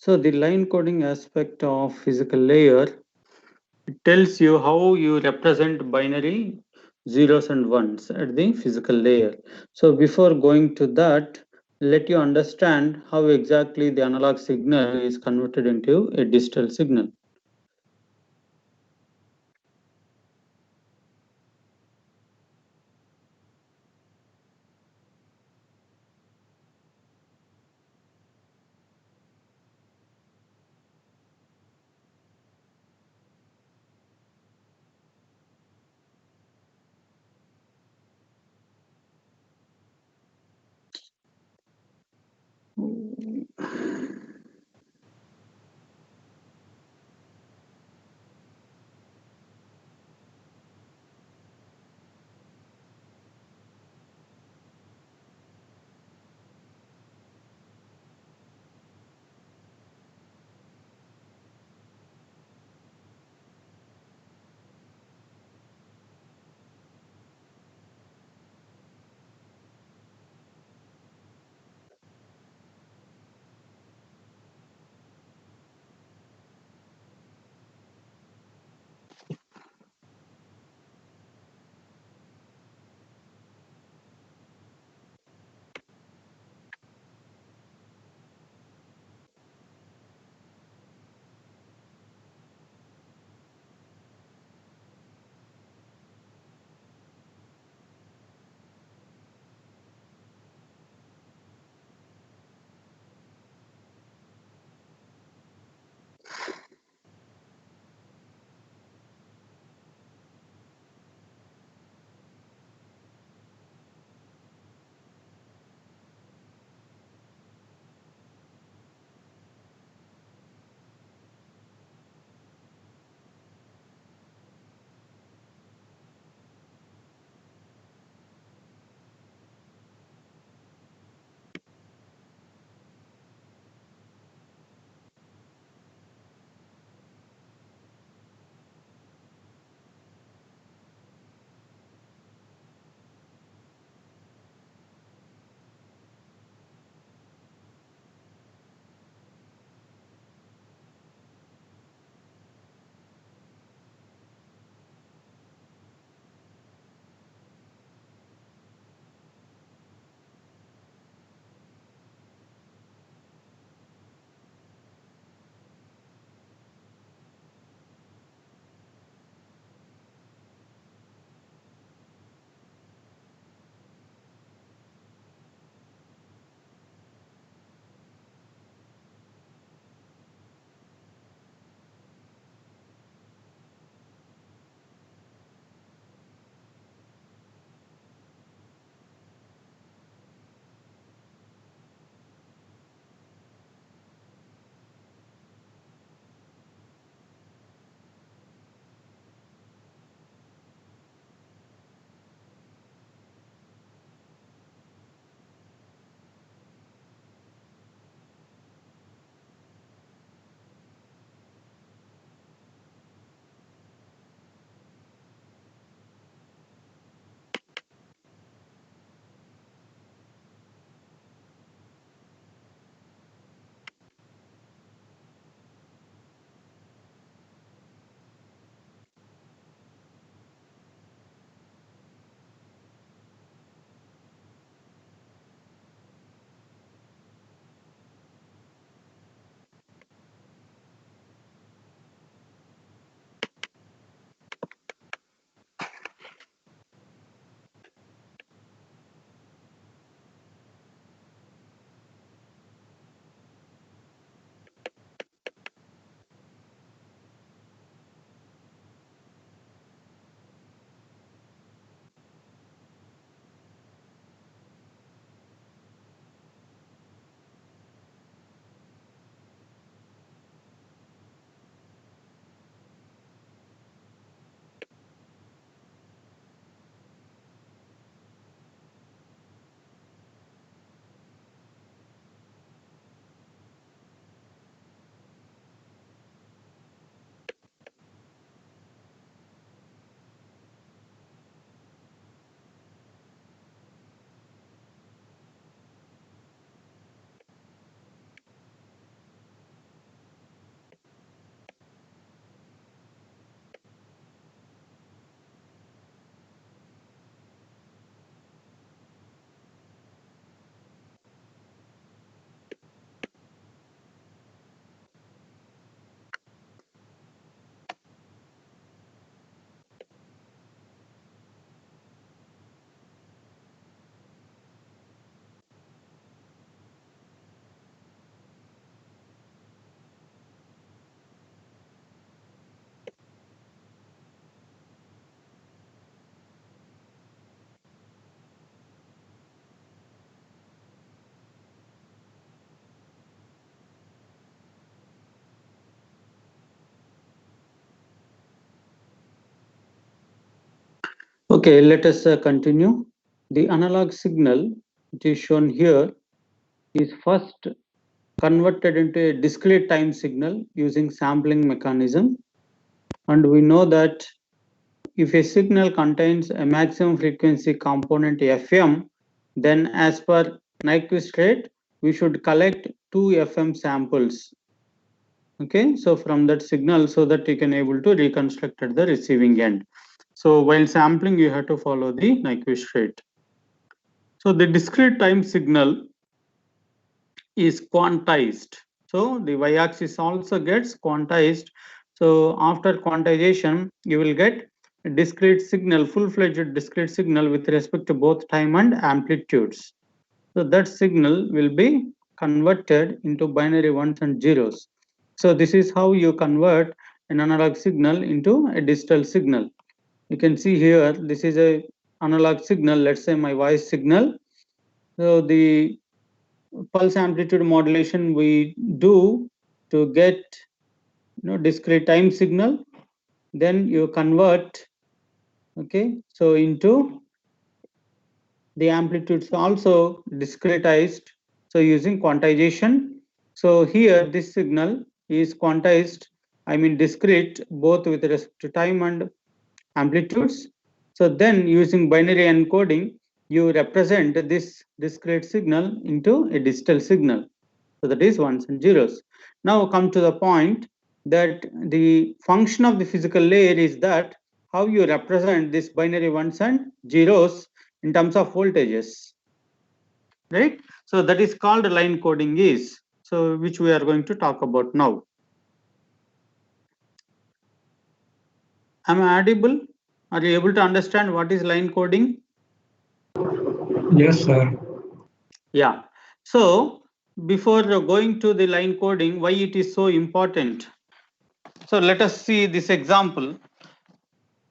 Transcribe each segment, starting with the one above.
So the line coding aspect of physical layer, it tells you how you represent binary zeros and ones at the physical layer. So before going to that, let you understand how exactly the analog signal is converted into a digital signal. Okay, let us continue. The analog signal, it is shown here, is first converted into a discrete time signal using sampling mechanism. And we know that if a signal contains a maximum frequency component FM, then as per Nyquist rate, we should collect 2 FM samples. Okay, so from that signal, so that you can able to reconstruct at the receiving end. So while sampling, you have to follow the Nyquist rate. So the discrete time signal is quantized. So the y-axis also gets quantized. So after quantization, you will get a discrete signal, full-fledged discrete signal with respect to both time and amplitudes. So that signal will be converted into binary ones and zeros. So this is how you convert an analog signal into a digital signal. You can see here, this is a analog signal, let's say my voice signal. So the pulse amplitude modulation we do to get discrete time signal, then you convert, okay, so into the amplitudes also discretized, so using quantization. So here this signal is quantized, I mean discrete, both with respect to time and amplitudes. So then using binary encoding, you represent this discrete signal into a digital signal. So that is ones and zeros. Now come to the point that the function of the physical layer is that how you represent this binary ones and zeros in terms of voltages, right? So that is called line coding is, so which we are going to talk about now. Am I audible? Are you able to understand what is line coding? Yes, sir. Yeah. So before going to the line coding, why it is so important? So let us see this example.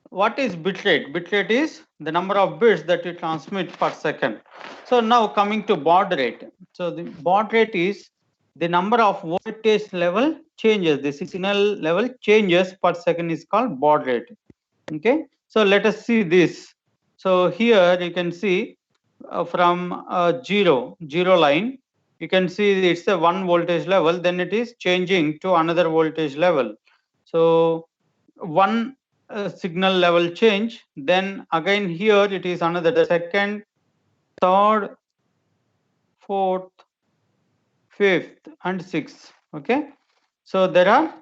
What is bitrate? Bitrate is the number of bits that you transmit per second. So now coming to baud rate. So the baud rate is the number of voltage level changes. The signal level changes per second is called baud rate. Okay. So let us see this. So here you can see from zero line, you can see it's a 1 voltage level, then it is changing to another voltage level. So one signal level change, then again here it is another second, third, fourth, fifth and sixth. Okay, so there are,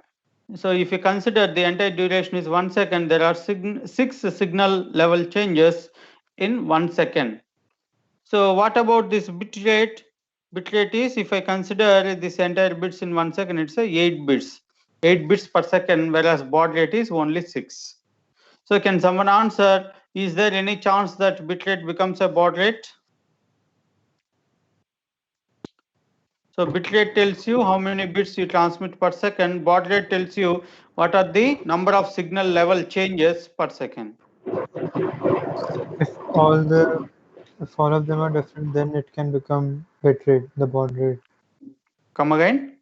so if you consider the entire duration is 1 second, there are 6 signal level changes in 1 second. So what about this bit rate? Bit rate is, if I consider this entire bits in 1 second, it's a 8 bits, 8 bits per second, whereas baud rate is only 6. So can someone answer, is there any chance that bitrate becomes a baud rate? So bitrate tells you how many bits you transmit per second. Baud rate tells you what are the number of signal level changes per second. If all the if all of them are different, then it can become bit rate, the baud rate. Come again?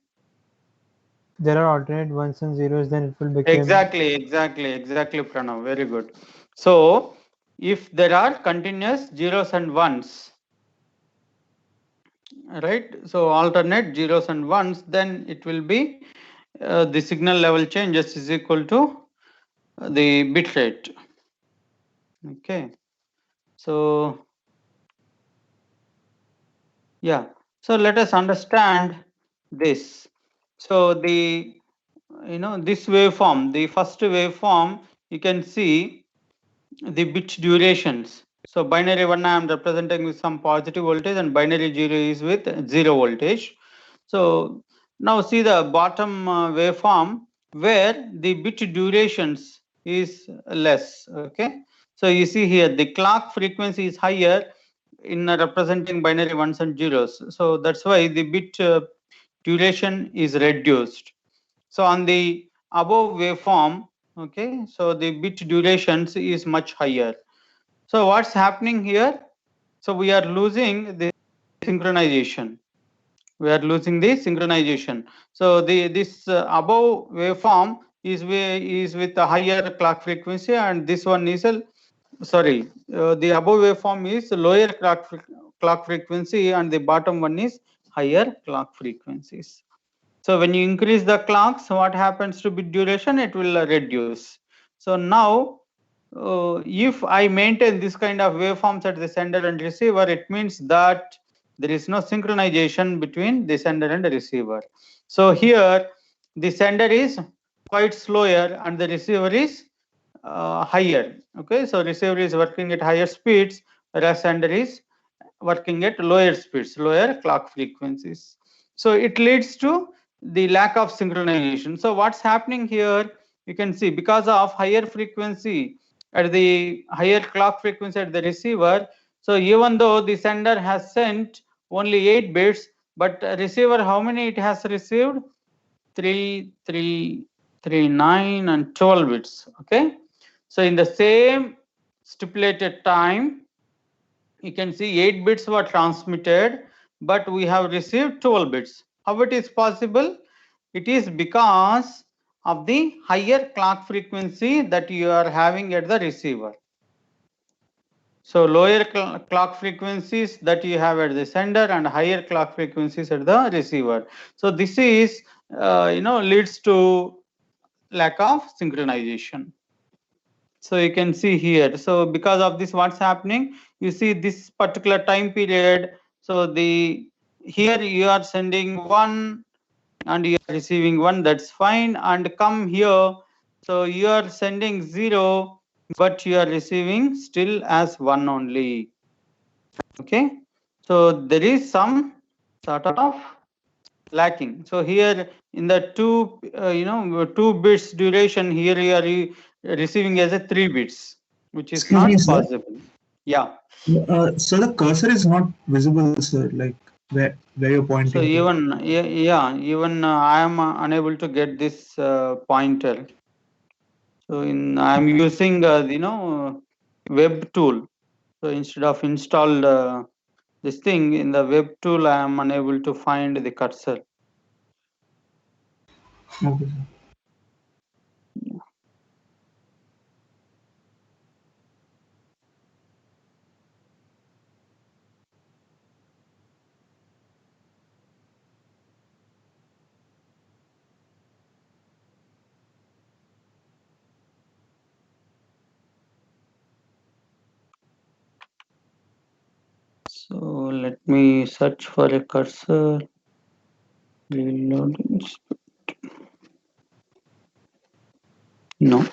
There are alternate ones and zeros, then it will become Exactly, Pranav. Very good. So if there are continuous zeros and ones, right? So alternate zeros and ones, then it will be the signal level changes is equal to the bit rate. Okay, so yeah, so let us understand this. So the, this waveform, the first waveform, you can see the bit durations. So binary 1 I am representing with some positive voltage and binary 0 is with 0 voltage. So now see the bottom waveform where the bit durations is less. Okay, so you see here the clock frequency is higher in representing binary ones and zeros. So that's why the bit duration is reduced. So on the above waveform, okay, so the bit durations is much higher. So what's happening here? So we are losing the synchronization. We are losing the synchronization. So this above waveform is with a higher clock frequency, and this one is sorry, the above waveform is lower clock frequency and the bottom one is higher clock frequencies. So when you increase the clocks, what happens to bit duration? It will reduce. So now, if I maintain this kind of waveforms at the sender and receiver, it means that there is no synchronization between the sender and the receiver. So here, the sender is quite slower and the receiver is higher. Okay, so receiver is working at higher speeds, whereas sender is working at lower speeds, lower clock frequencies. So it leads to the lack of synchronization. So what's happening here, you can see because of higher frequency at the higher clock frequency at the receiver, so even though the sender has sent only 8 bits, but receiver, how many it has received? 3, 3, 3, 9 and 12 bits. Okay, so in the same stipulated time, you can see 8 bits were transmitted, but we have received 12 bits. How it is possible? It is because of the higher clock frequency that you are having at the receiver. So lower clock frequencies that you have at the sender and higher clock frequencies at the receiver. So this is, leads to lack of synchronization. So you can see here, so because of this, what's happening, you see this particular time period, so the here you are sending 1 and you are receiving 1, that's fine, and come here, so you are sending 0 but you are receiving still as 1 only. Okay, so there is some sort of lacking. So here in the 2 bits duration, here you are receiving as a 3 bits, which is Excuse me, not sir. possible. Yeah. So the cursor is not visible, sir. Like where you're pointing. So even even I am unable to get this pointer. So I am using web tool. So instead of installed this thing in the web tool, I am unable to find the cursor. Okay, sir. So let me search for a cursor. Reloading. No.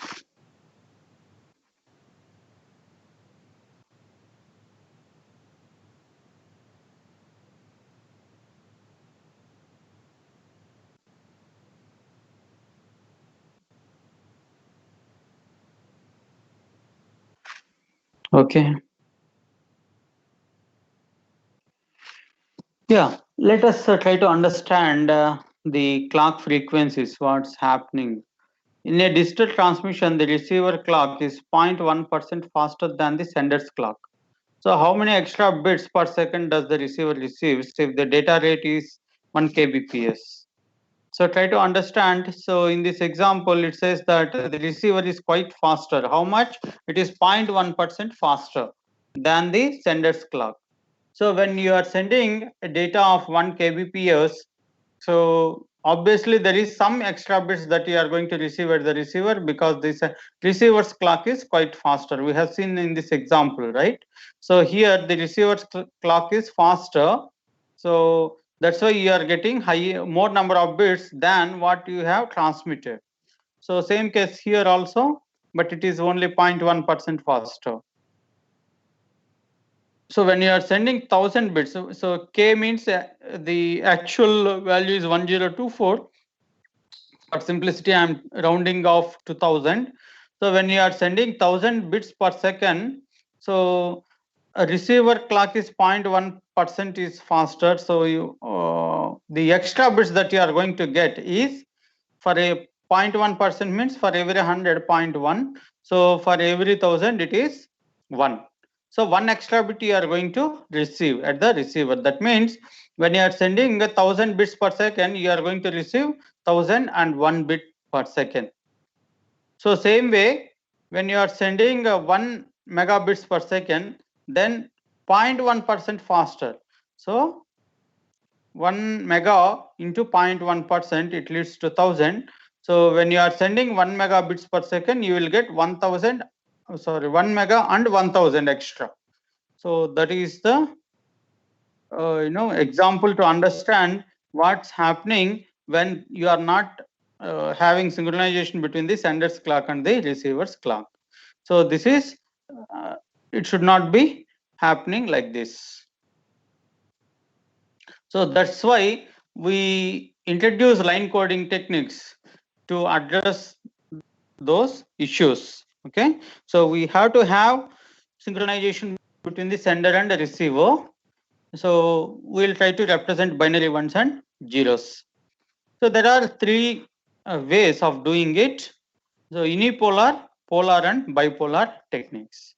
Okay. Yeah, let us try to understand the clock frequencies, what's happening. In a digital transmission, the receiver clock is 0.1% faster than the sender's clock. So how many extra bits per second does the receiver receive if the data rate is 1 kbps? So try to understand. So in this example, it says that the receiver is quite faster. How much? It is 0.1% faster than the sender's clock. So when you are sending a data of 1 kbps, so obviously there is some extra bits that you are going to receive at the receiver because this receiver's clock is quite faster. We have seen in this example, right? So here the receiver's clock is faster. So that's why you are getting more number of bits than what you have transmitted. So same case here also, but it is only 0.1% faster. So when you are sending 1000 bits, so k means the actual value is 1024. For simplicity, I am rounding off to 1000. So when you are sending 1000 bits per second, so a receiver clock is 0.1% is faster. So the extra bits that you are going to get is for a 0.1% means for every 100, 0.1. So for every 1000 it is 1. So 1 extra bit you are going to receive at the receiver. That means when you are sending 1000 bits per second, you are going to receive 1001 bit per second. So same way, when you are sending 1 megabits per second, then 0.1% faster. So 1 mega into 0.1%, it leads to 1000. So when you are sending 1 megabits per second, you will get 1000, 1 mega and 1000 extra. So that is the example to understand what's happening when you are not having synchronization between the sender's clock and the receiver's clock. So this is it should not be happening like this. So that's why we introduce line coding techniques to address those issues. Okay, so we have to have synchronization between the sender and the receiver. So we'll try to represent binary ones and zeros. So there are three ways of doing it. So unipolar, polar and bipolar techniques.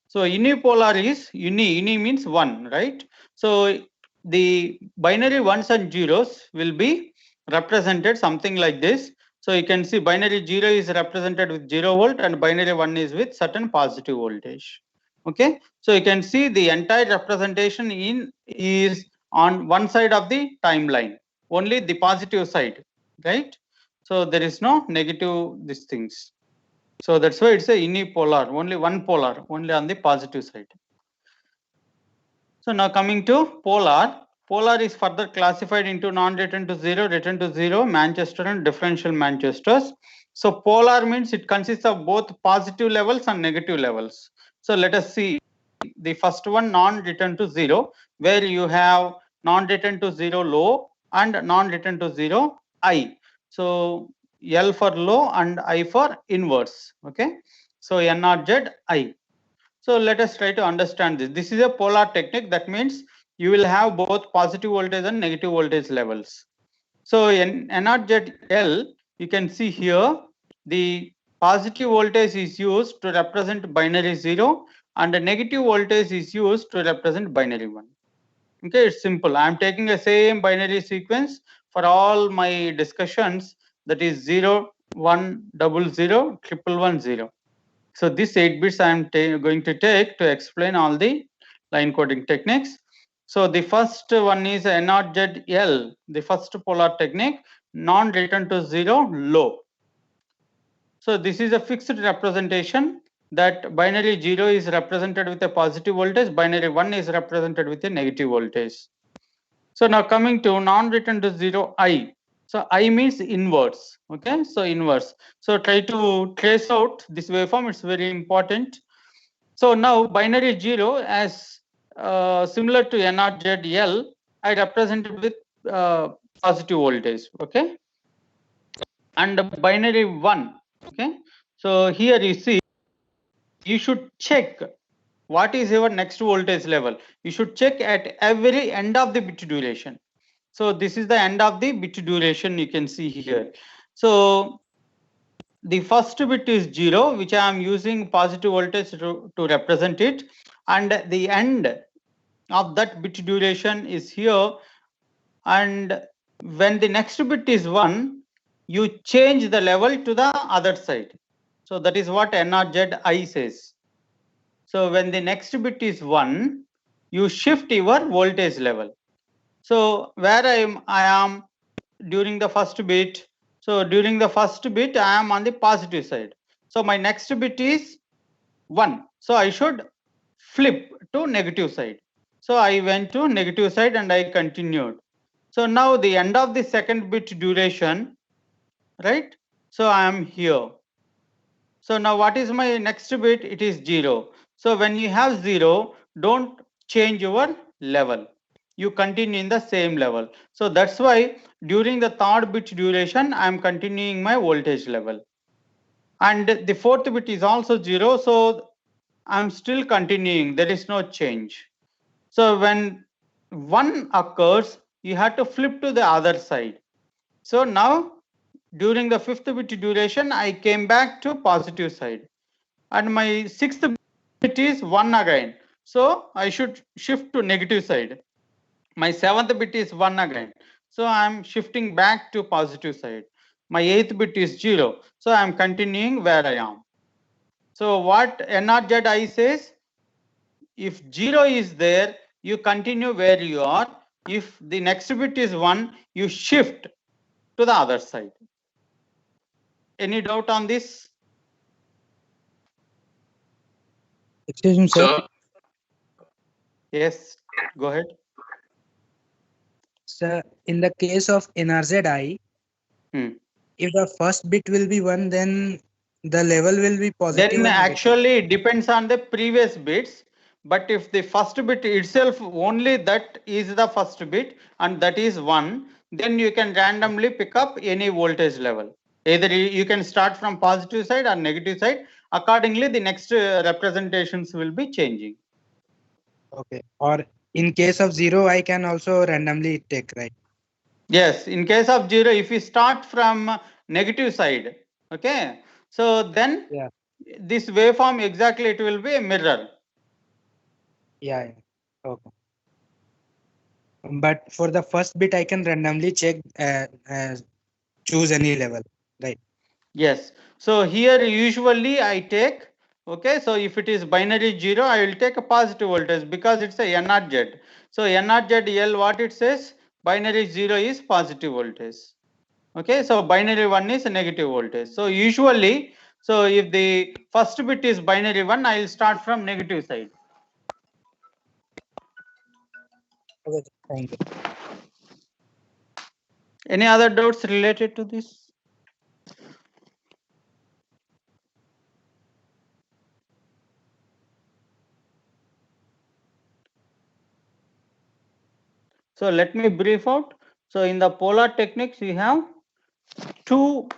So unipolar is uni means one, right? So the binary ones and zeros will be represented something like this. So you can see binary 0 is represented with 0 volt and binary 1 is with certain positive voltage. Okay, so you can see the entire representation is on one side of the timeline, only the positive side, right? So there is no negative these things. So that's why it's a unipolar, only one polar, only on the positive side. So now coming to polar. Polar is further classified into non-return to zero, return to zero, Manchester and differential Manchesters. So polar means it consists of both positive levels and negative levels. So let us see the first one, non-return to zero, where you have non-return to zero low and non-return to zero high. So L for low and I for inverse. Okay, so N or Z I. So let us try to understand this. This is a polar technique. That means you will have both positive voltage and negative voltage levels. So in NRZL, you can see here the positive voltage is used to represent binary 0 and the negative voltage is used to represent binary 1. Okay, it's simple. I am taking the same binary sequence for all my discussions, that is 0, 1, 00, 111, 0. So this 8 bits I am going to take to explain all the line coding techniques. So the first one is NRZL, the first polar technique, non-return to zero low. So this is a fixed representation that binary 0 is represented with a positive voltage, binary 1 is represented with a negative voltage. So now coming to non-return to zero I. So I means inverse. Okay, so inverse. So try to trace out this waveform, it's very important. So now binary 0 as similar to NRZL, I represented with positive voltage. Okay, and binary 1. Okay, so here you see, you should check what is your next voltage level. You should check at every end of the bit duration. So this is the end of the bit duration, you can see here. So the first bit is 0, which I am using positive voltage to represent it, and the end of that bit duration is here. And when the next bit is 1, you change the level to the other side. So that is what NRZI says. So when the next bit is 1, you shift your voltage level. So where I am during the first bit. So during the first bit, I am on the positive side. So my next bit is 1. So I should flip to negative side. So I went to negative side and I continued. So now the end of the second bit duration, right? So I am here. So now what is my next bit? It is 0. So when you have 0, don't change your level. You continue in the same level. So that's why during the third bit duration, I am continuing my voltage level. And the fourth bit is also 0. So I'm still continuing. There is no change. So when 1 occurs, you have to flip to the other side. So now during the fifth bit duration, I came back to positive side. And my sixth bit is 1 again. So I should shift to negative side. My seventh bit is 1 again. So I am shifting back to positive side. My eighth bit is 0. So I am continuing where I am. So what NRZI says, if 0 is there, you continue where you are. If the next bit is 1, you shift to the other side. Any doubt on this? Excuse me, sir. Yes, go ahead. Sir, in the case of NRZI, if the first bit will be 1, then the level will be positive Then or negative? actually it depends on the previous bits. But if the first bit itself, only that is the first bit and that is 1, then you can randomly pick up any voltage level. Either you can start from positive side or negative side. Accordingly, the next representations will be changing. Okay. Or in case of 0, I can also randomly take, right? Yes, in case of 0, if you start from negative side, okay, so then Yeah. this waveform exactly it will be a mirror. Yeah. Okay. But for the first bit, I can randomly check, choose any level, right? Yes. So here usually I take, okay, so if it is binary 0, I will take a positive voltage because it's a NRZ. So NRZL, what it says, binary 0 is positive voltage. Okay, so binary 1 is a negative voltage. So usually, so if the first bit is binary 1, I will start from negative side. Okay, thank you. Any other doubts related to this? So let me brief out. So in the polar techniques, we have two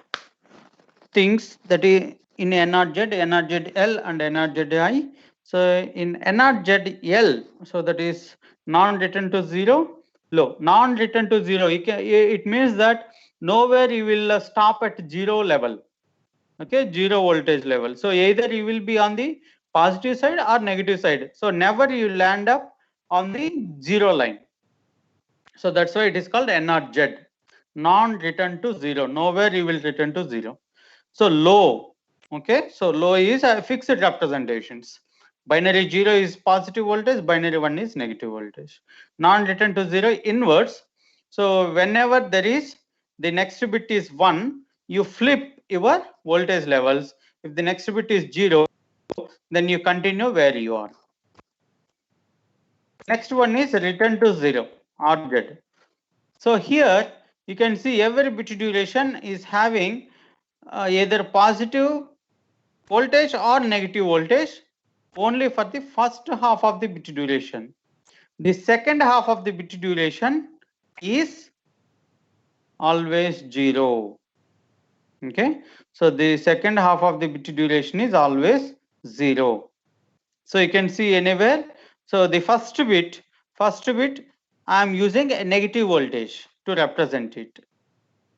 things that is in NRZ, NRZL and NRZI. So in NRZL, so that is non-return to 0, low. Non-return to 0, it means that nowhere you will stop at 0 level. Okay, 0 voltage level. So either you will be on the positive side or negative side. So never you land up on the 0 line. So that's why it is called NRZ, non-return to 0. Nowhere you will return to 0. So low, okay, so low is a fixed representations. Binary 0 is positive voltage, binary 1 is negative voltage. Non-return to 0 inverse. So whenever there is the next bit is 1, you flip your voltage levels. If the next bit is 0, then you continue where you are. Next one is return to 0, RZ. So here you can see every bit duration is having either positive voltage or negative voltage only for the first half of the bit duration. The second half of the bit duration is always 0. Okay, so the second half of the bit duration is always 0. So you can see anywhere. So the first bit I am using a negative voltage to represent it.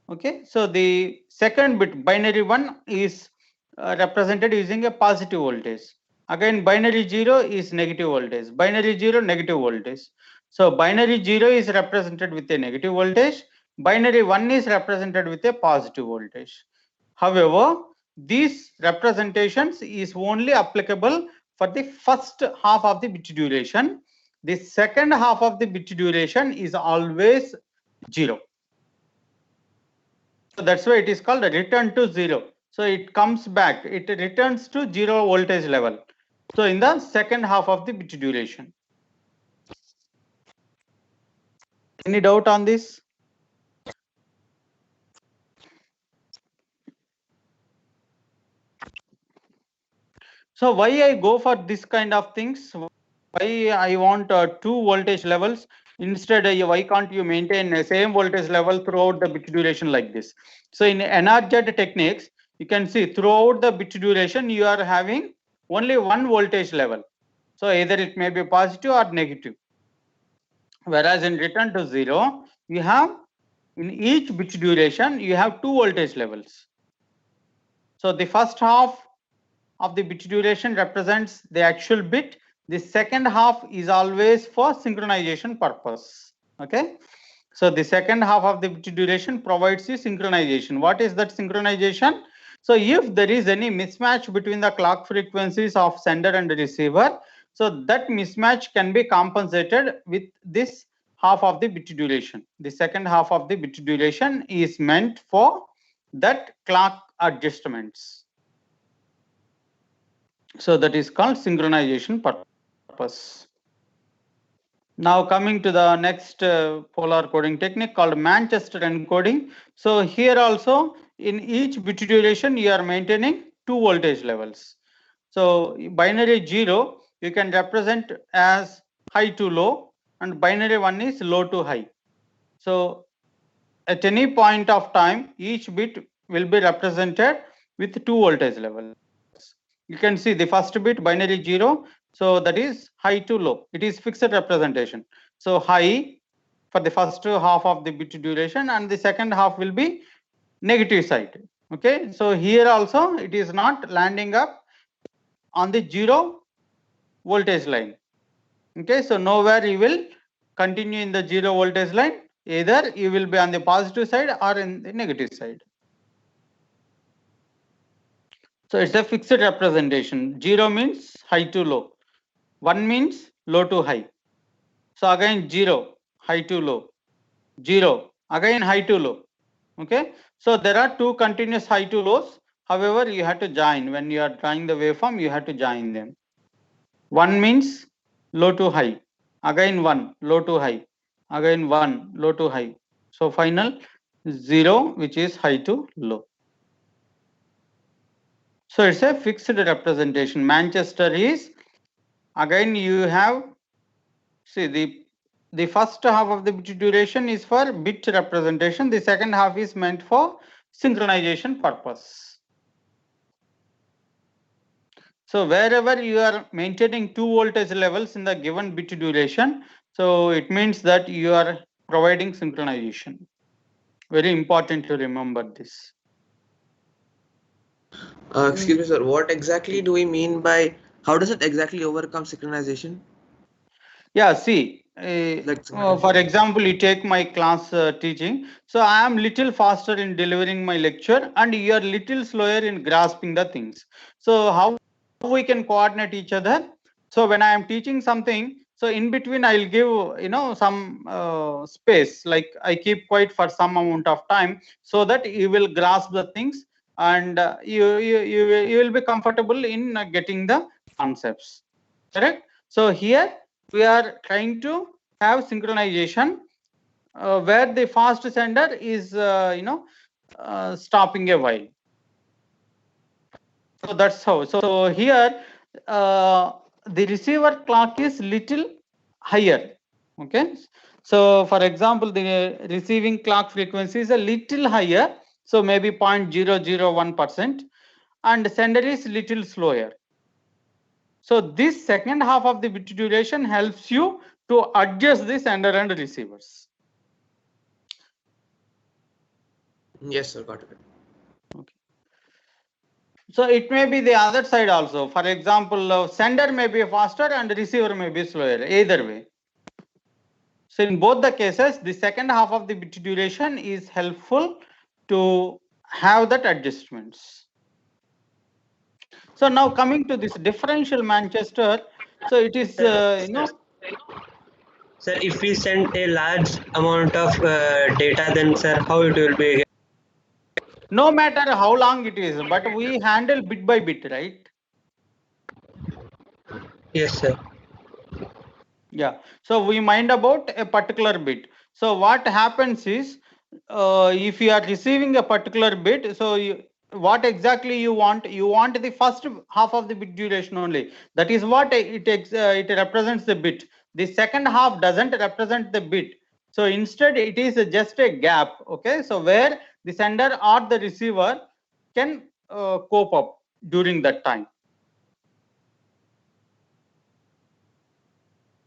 Okay, so the second bit binary 1 is represented using a positive voltage. Again binary 0 is negative voltage, binary 0 negative voltage. So binary 0 is represented with a negative voltage, binary 1 is represented with a positive voltage. However, these representations is only applicable for the first half of the bit duration. The second half of the bit duration is always 0. So that's why it is called a return to 0. So it comes back, it returns to 0 voltage level. So in the second half of the bit duration. Any doubt on this? So why I go for this kind of things? Why I want 2 voltage levels? Instead, why can't you maintain the same voltage level throughout the bit duration like this? So in NRZ techniques, you can see throughout the bit duration, you are having only one voltage level. So either it may be positive or negative. Whereas in return to 0, you have in each bit duration, you have 2 voltage levels. So the first half of the bit duration represents the actual bit. The second half is always for synchronization purpose. Okay. So the second half of the bit duration provides you synchronization. What is that synchronization? So if there is any mismatch between the clock frequencies of sender and receiver, so that mismatch can be compensated with this half of the bit duration. The second half of the bit duration is meant for that clock adjustments. So that is called synchronization purpose. Now coming to the next polar coding technique called Manchester encoding. So here also in each bit duration you are maintaining two voltage levels. So binary 0 you can represent as high to low, and binary 1 is low to high. So at any point of time each bit will be represented with two voltage levels. You can see the first bit binary 0, so that is high to low. It is fixed representation. So high for the first half of the bit duration, and the second half will be negative side. Okay, so here also it is not landing up on the 0 voltage line. Okay, so nowhere you will continue in the 0 voltage line. Either you will be on the positive side or in the negative side. So it's a fixed representation. 0 means high to low. 1 means low to high. So again 0, high to low. 0, again high to low. Okay. So there are two continuous high to lows. However, you have to join. When you are drawing the waveform, you have to join them. 1 means low to high. Again 1, low to high. Again 1, low to high. So final 0, which is high to low. So it's a fixed representation. Manchester is, again you have, see the first half of the bit duration is for bit representation. The second half is meant for synchronization purpose. So wherever you are maintaining two voltage levels in the given bit duration, so it means that you are providing synchronization. Very important to remember this. Excuse me, sir. What exactly do we mean by, how does it exactly overcome synchronization? Yeah, see, for example, you take my class teaching. So I am little faster in delivering my lecture, and you are little slower in grasping the things. So how we can coordinate each other? So when I am teaching something, so in between I'll give some space, like I keep quiet for some amount of time, so that you will grasp the things, and you will be comfortable in getting the concepts. Correct? So here we are trying to have synchronization where the fast sender is stopping a while. So that's how. So here the receiver clock is little higher. Okay. So for example, the receiving clock frequency is a little higher. So maybe 0.001%, and sender is little slower. So this second half of the bit duration helps you to adjust the sender and receivers. Yes, sir, got it. Okay. So it may be the other side also. For example, sender may be faster and receiver may be slower, either way. So in both the cases, the second half of the bit duration is helpful to have that adjustments. So now coming to this differential Manchester, so it is Sir, if we send a large amount of data, then sir, how it will be? No matter how long it is, but we handle bit by bit, right? Yes, sir. Yeah. So we mind about a particular bit. So what happens is, if you are receiving a particular bit, so what exactly you want? You want the first half of the bit duration only. That is what it represents the bit. The second half doesn't represent the bit. So instead, it is just a gap. Okay. So where the sender or the receiver can cope up during that time.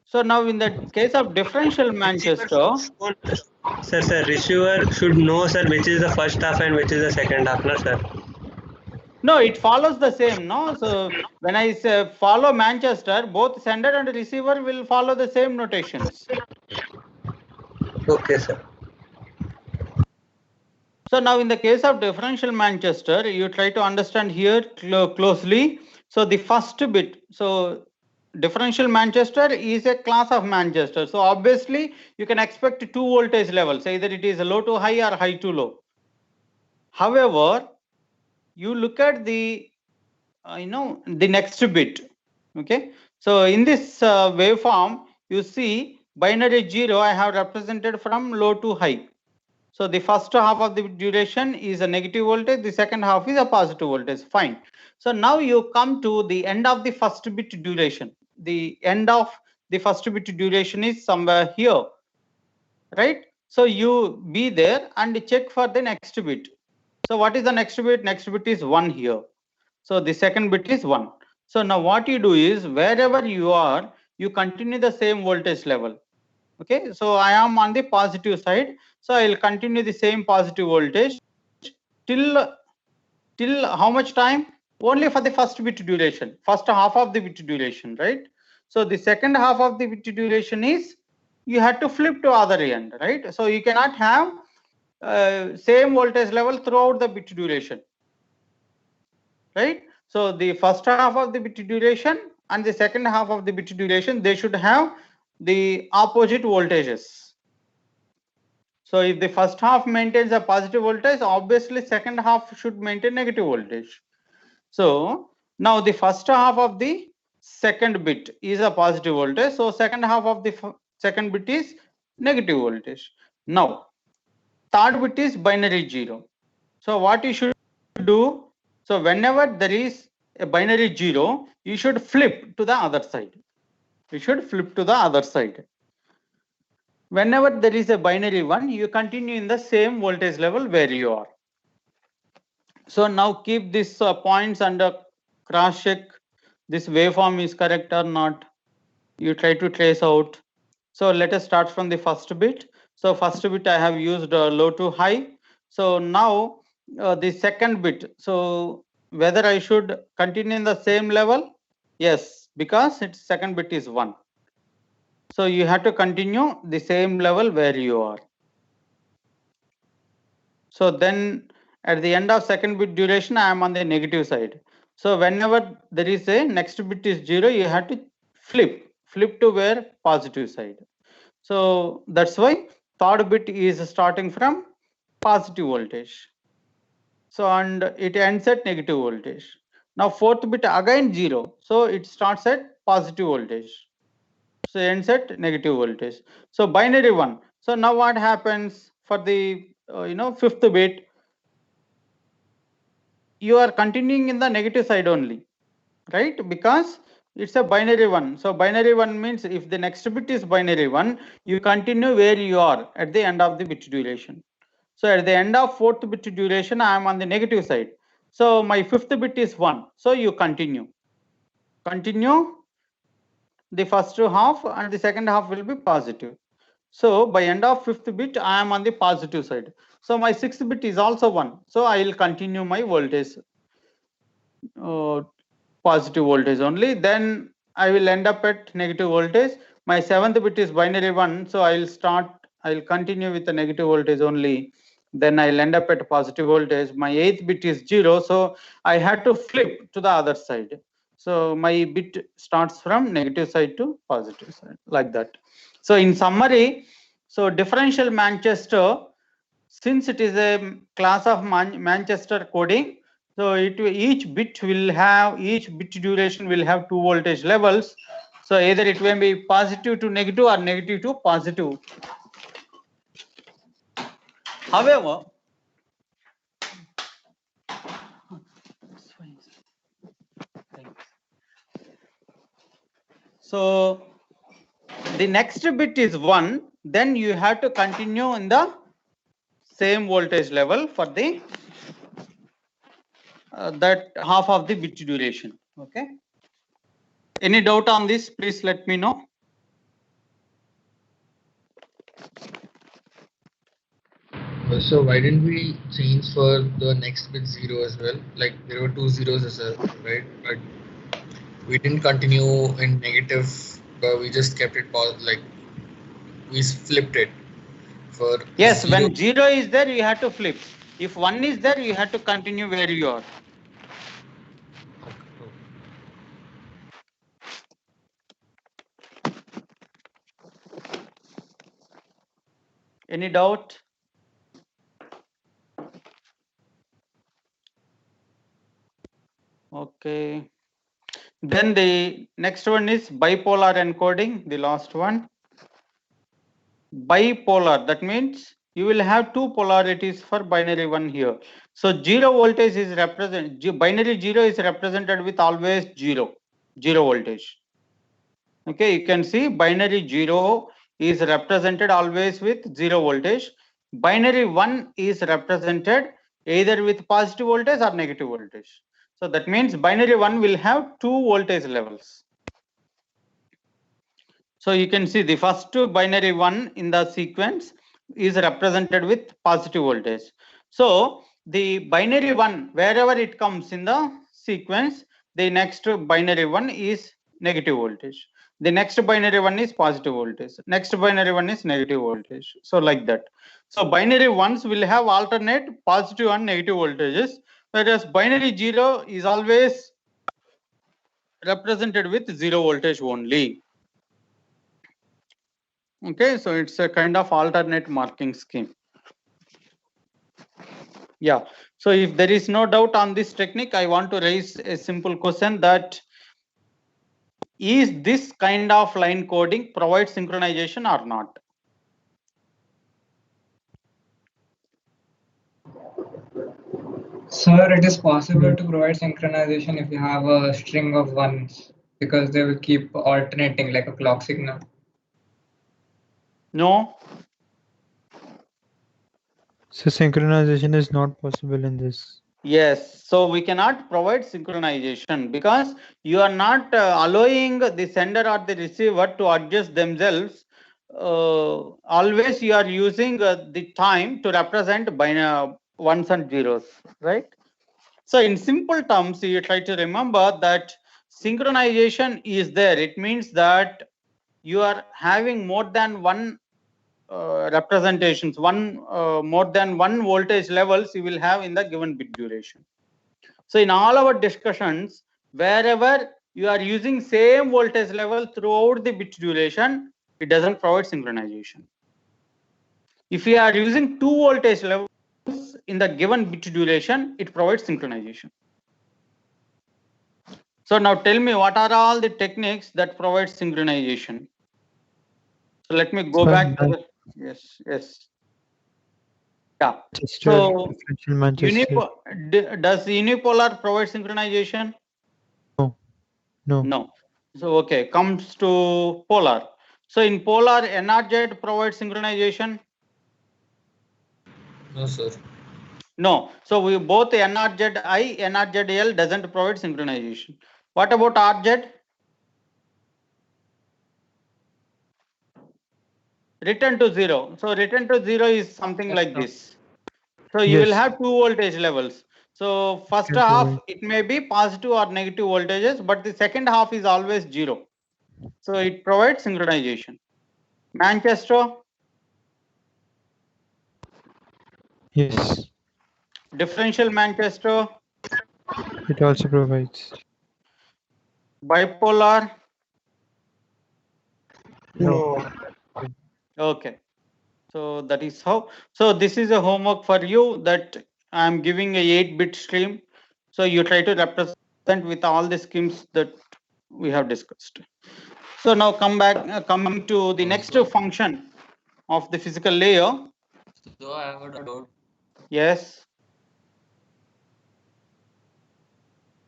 So now in the case of differential Manchester, Sir, receiver should know, sir, which is the first half and which is the second half, no, sir? No, it follows the same, no? So when I say follow Manchester, both sender and receiver will follow the same notations. Okay, sir. So now in the case of differential Manchester, you try to understand here closely. So the first bit, so differential Manchester is a class of Manchester. So obviously you can expect two voltage levels, either it is low to high or high to low. However, you look at the the next bit. Okay, so in this waveform, you see binary 0 I have represented from low to high. So the first half of the duration is a negative voltage, the second half is a positive voltage. Fine. So now you come to the end of the first bit duration. The end of the first bit duration is somewhere here, right? So you be there and check for the next bit. So what is the next bit? Next bit is 1 here. So the second bit is 1. So now what you do is, wherever you are, you continue the same voltage level. Okay, so I am on the positive side, so I will continue the same positive voltage till how much time? Only for the first bit duration, first half of the bit duration, right? So the second half of the bit duration is, you have to flip to other end, right? So you cannot have same voltage level throughout the bit duration, right? So the first half of the bit duration and the second half of the bit duration, they should have the opposite voltages. So if the first half maintains a positive voltage, obviously second half should maintain negative voltage. So now the first half of the second bit is a positive voltage, so second half of the second bit is negative voltage. Now third bit is binary 0. So what you should do, so whenever there is a binary 0, you should flip to the other side. You should flip to the other side. Whenever there is a binary 1, you continue in the same voltage level where you are. So now keep these points under cross check. This waveform is correct or not. You try to trace out. So let us start from the first bit. So first bit I have used low to high. So now the second bit. So whether I should continue in the same level? Yes, because its second bit is 1. So you have to continue the same level where you are. So then at the end of second bit duration, I am on the negative side. So whenever there is a next bit is 0, you have to flip to where? Positive side. So that's why third bit is starting from positive voltage. So and it ends at negative voltage. Now fourth bit again 0. So it starts at positive voltage. So ends at negative voltage. So binary 1. So now what happens for the fifth bit? You are continuing in the negative side only, right? Because it's a binary 1. So binary 1 means if the next bit is binary 1, you continue where you are at the end of the bit duration. So at the end of fourth bit duration, I am on the negative side. So my fifth bit is 1. So you continue the first half and the second half will be positive. So by end of fifth bit, I am on the positive side. So my sixth bit is also 1. So I will continue my voltage, positive voltage only. Then I will end up at negative voltage. My seventh bit is binary 1. So I will continue with the negative voltage only. Then I'll end up at positive voltage. My eighth bit is 0. So I had to flip to the other side. So my bit starts from negative side to positive side, like that. So in summary, so differential Manchester, since it is a class of Manchester coding, so each bit duration will have two voltage levels. So either it may be positive to negative or negative to positive. However, so the next bit is 1, then you have to continue in the same voltage level for the that half of the bit duration. Okay, any doubt on this, please let me know. So why didn't we change for the next bit 0 as well? Like there were 2 zeros as well, right? But we didn't continue in negative, but we just kept it like we flipped it for yes 0. When 0 is there, you have to flip. If 1 is there, you have to continue where you are. Any doubt? Okay. Then the next one is bipolar encoding, the last one. Bipolar, that means you will have two polarities for binary 1 here. So 0 voltage is binary 0 is represented with always 0 voltage. Okay, you can see binary 0 is represented always with 0 voltage. Binary 1 is represented either with positive voltage or negative voltage. So that means binary 1 will have two voltage levels. So you can see the first binary 1 in the sequence is represented with positive voltage. So the binary 1, wherever it comes in the sequence, the next binary 1 is negative voltage. The next binary 1 is positive voltage. Next binary 1 is negative voltage. So like that. So binary 1s will have alternate positive and negative voltages, whereas binary 0 is always represented with 0 voltage only. Okay, so it's a kind of alternate marking scheme. Yeah, so if there is no doubt on this technique, I want to raise a simple question that is this kind of line coding provide synchronization or not? Sir, it is possible to provide synchronization if you have a string of ones because they will keep alternating like a clock signal. No. So synchronization is not possible in this. Yes, so we cannot provide synchronization because you are not allowing the sender or the receiver to adjust themselves. Always you are using the time to represent binary ones and zeros, right? So in simple terms, you try to remember that synchronization is there. It means that you are having more than one representations, more than one voltage levels you will have in the given bit duration. So in all our discussions, wherever you are using same voltage level throughout the bit duration, it doesn't provide synchronization. If you are using two voltage levels in the given bit duration, it provides synchronization. So now tell me, what are all the techniques that provide synchronization? So let me go back to the, yes. Yeah. So does unipolar provide synchronization? No. So okay, comes to polar. So in polar, NRZ provides synchronization? No, sir. No. So we both NRZI, NRZL doesn't provide synchronization. What about RZ? Return to zero. So return to zero is something like this. So you will have two voltage levels. So first half, it may be positive or negative voltages, but the second half is always 0. So it provides synchronization. Manchester? Yes. Differential Manchester? It also provides. Bipolar? No. Okay. So that is how. So this is a homework for you that I am giving a 8-bit stream. So you try to represent with all the schemes that we have discussed. So now coming to the next function of the physical layer. So I have a doubt. Yes.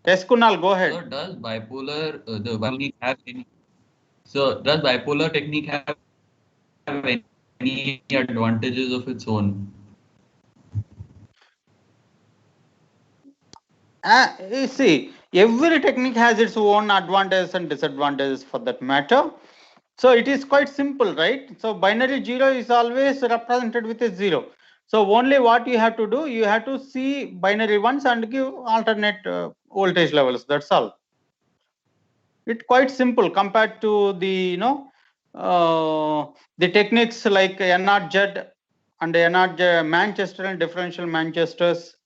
Yes, Kunal, go ahead. So does bipolar technique have any? So does bipolar technique have any advantages of its own? You see, every technique has its own advantages and disadvantages for that matter. So it is quite simple, right? So binary 0 is always represented with a 0. So only what you have to do, you have to see binary ones and give alternate voltage levels. That's all. It's quite simple compared to the the techniques like NRZ and Manchester and differential Manchesters.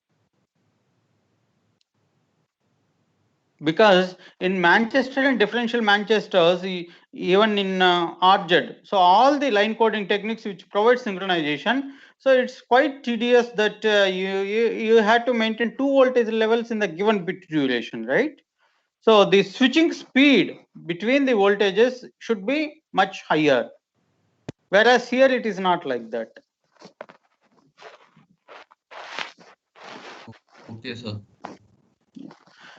Because in Manchester and differential Manchesters, even in RZ, so all the line coding techniques which provide synchronization, so it's quite tedious that you had to maintain 2 voltage levels in the given bit duration, right? So the switching speed between the voltages should be much higher, whereas here it is not like that. Okay, sir.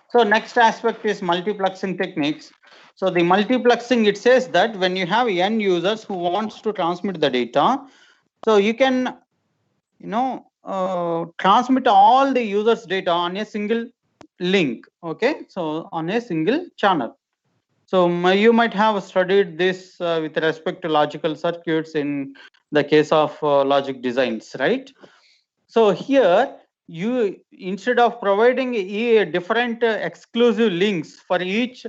So next aspect is multiplexing techniques. So the multiplexing, it says that when you have n users who wants to transmit the data, so you can, transmit all the users' data on a single link. Okay, so on a single channel. So you might have studied this with respect to logical circuits in the case of logic designs, right? So here, you, instead of providing a different exclusive links for each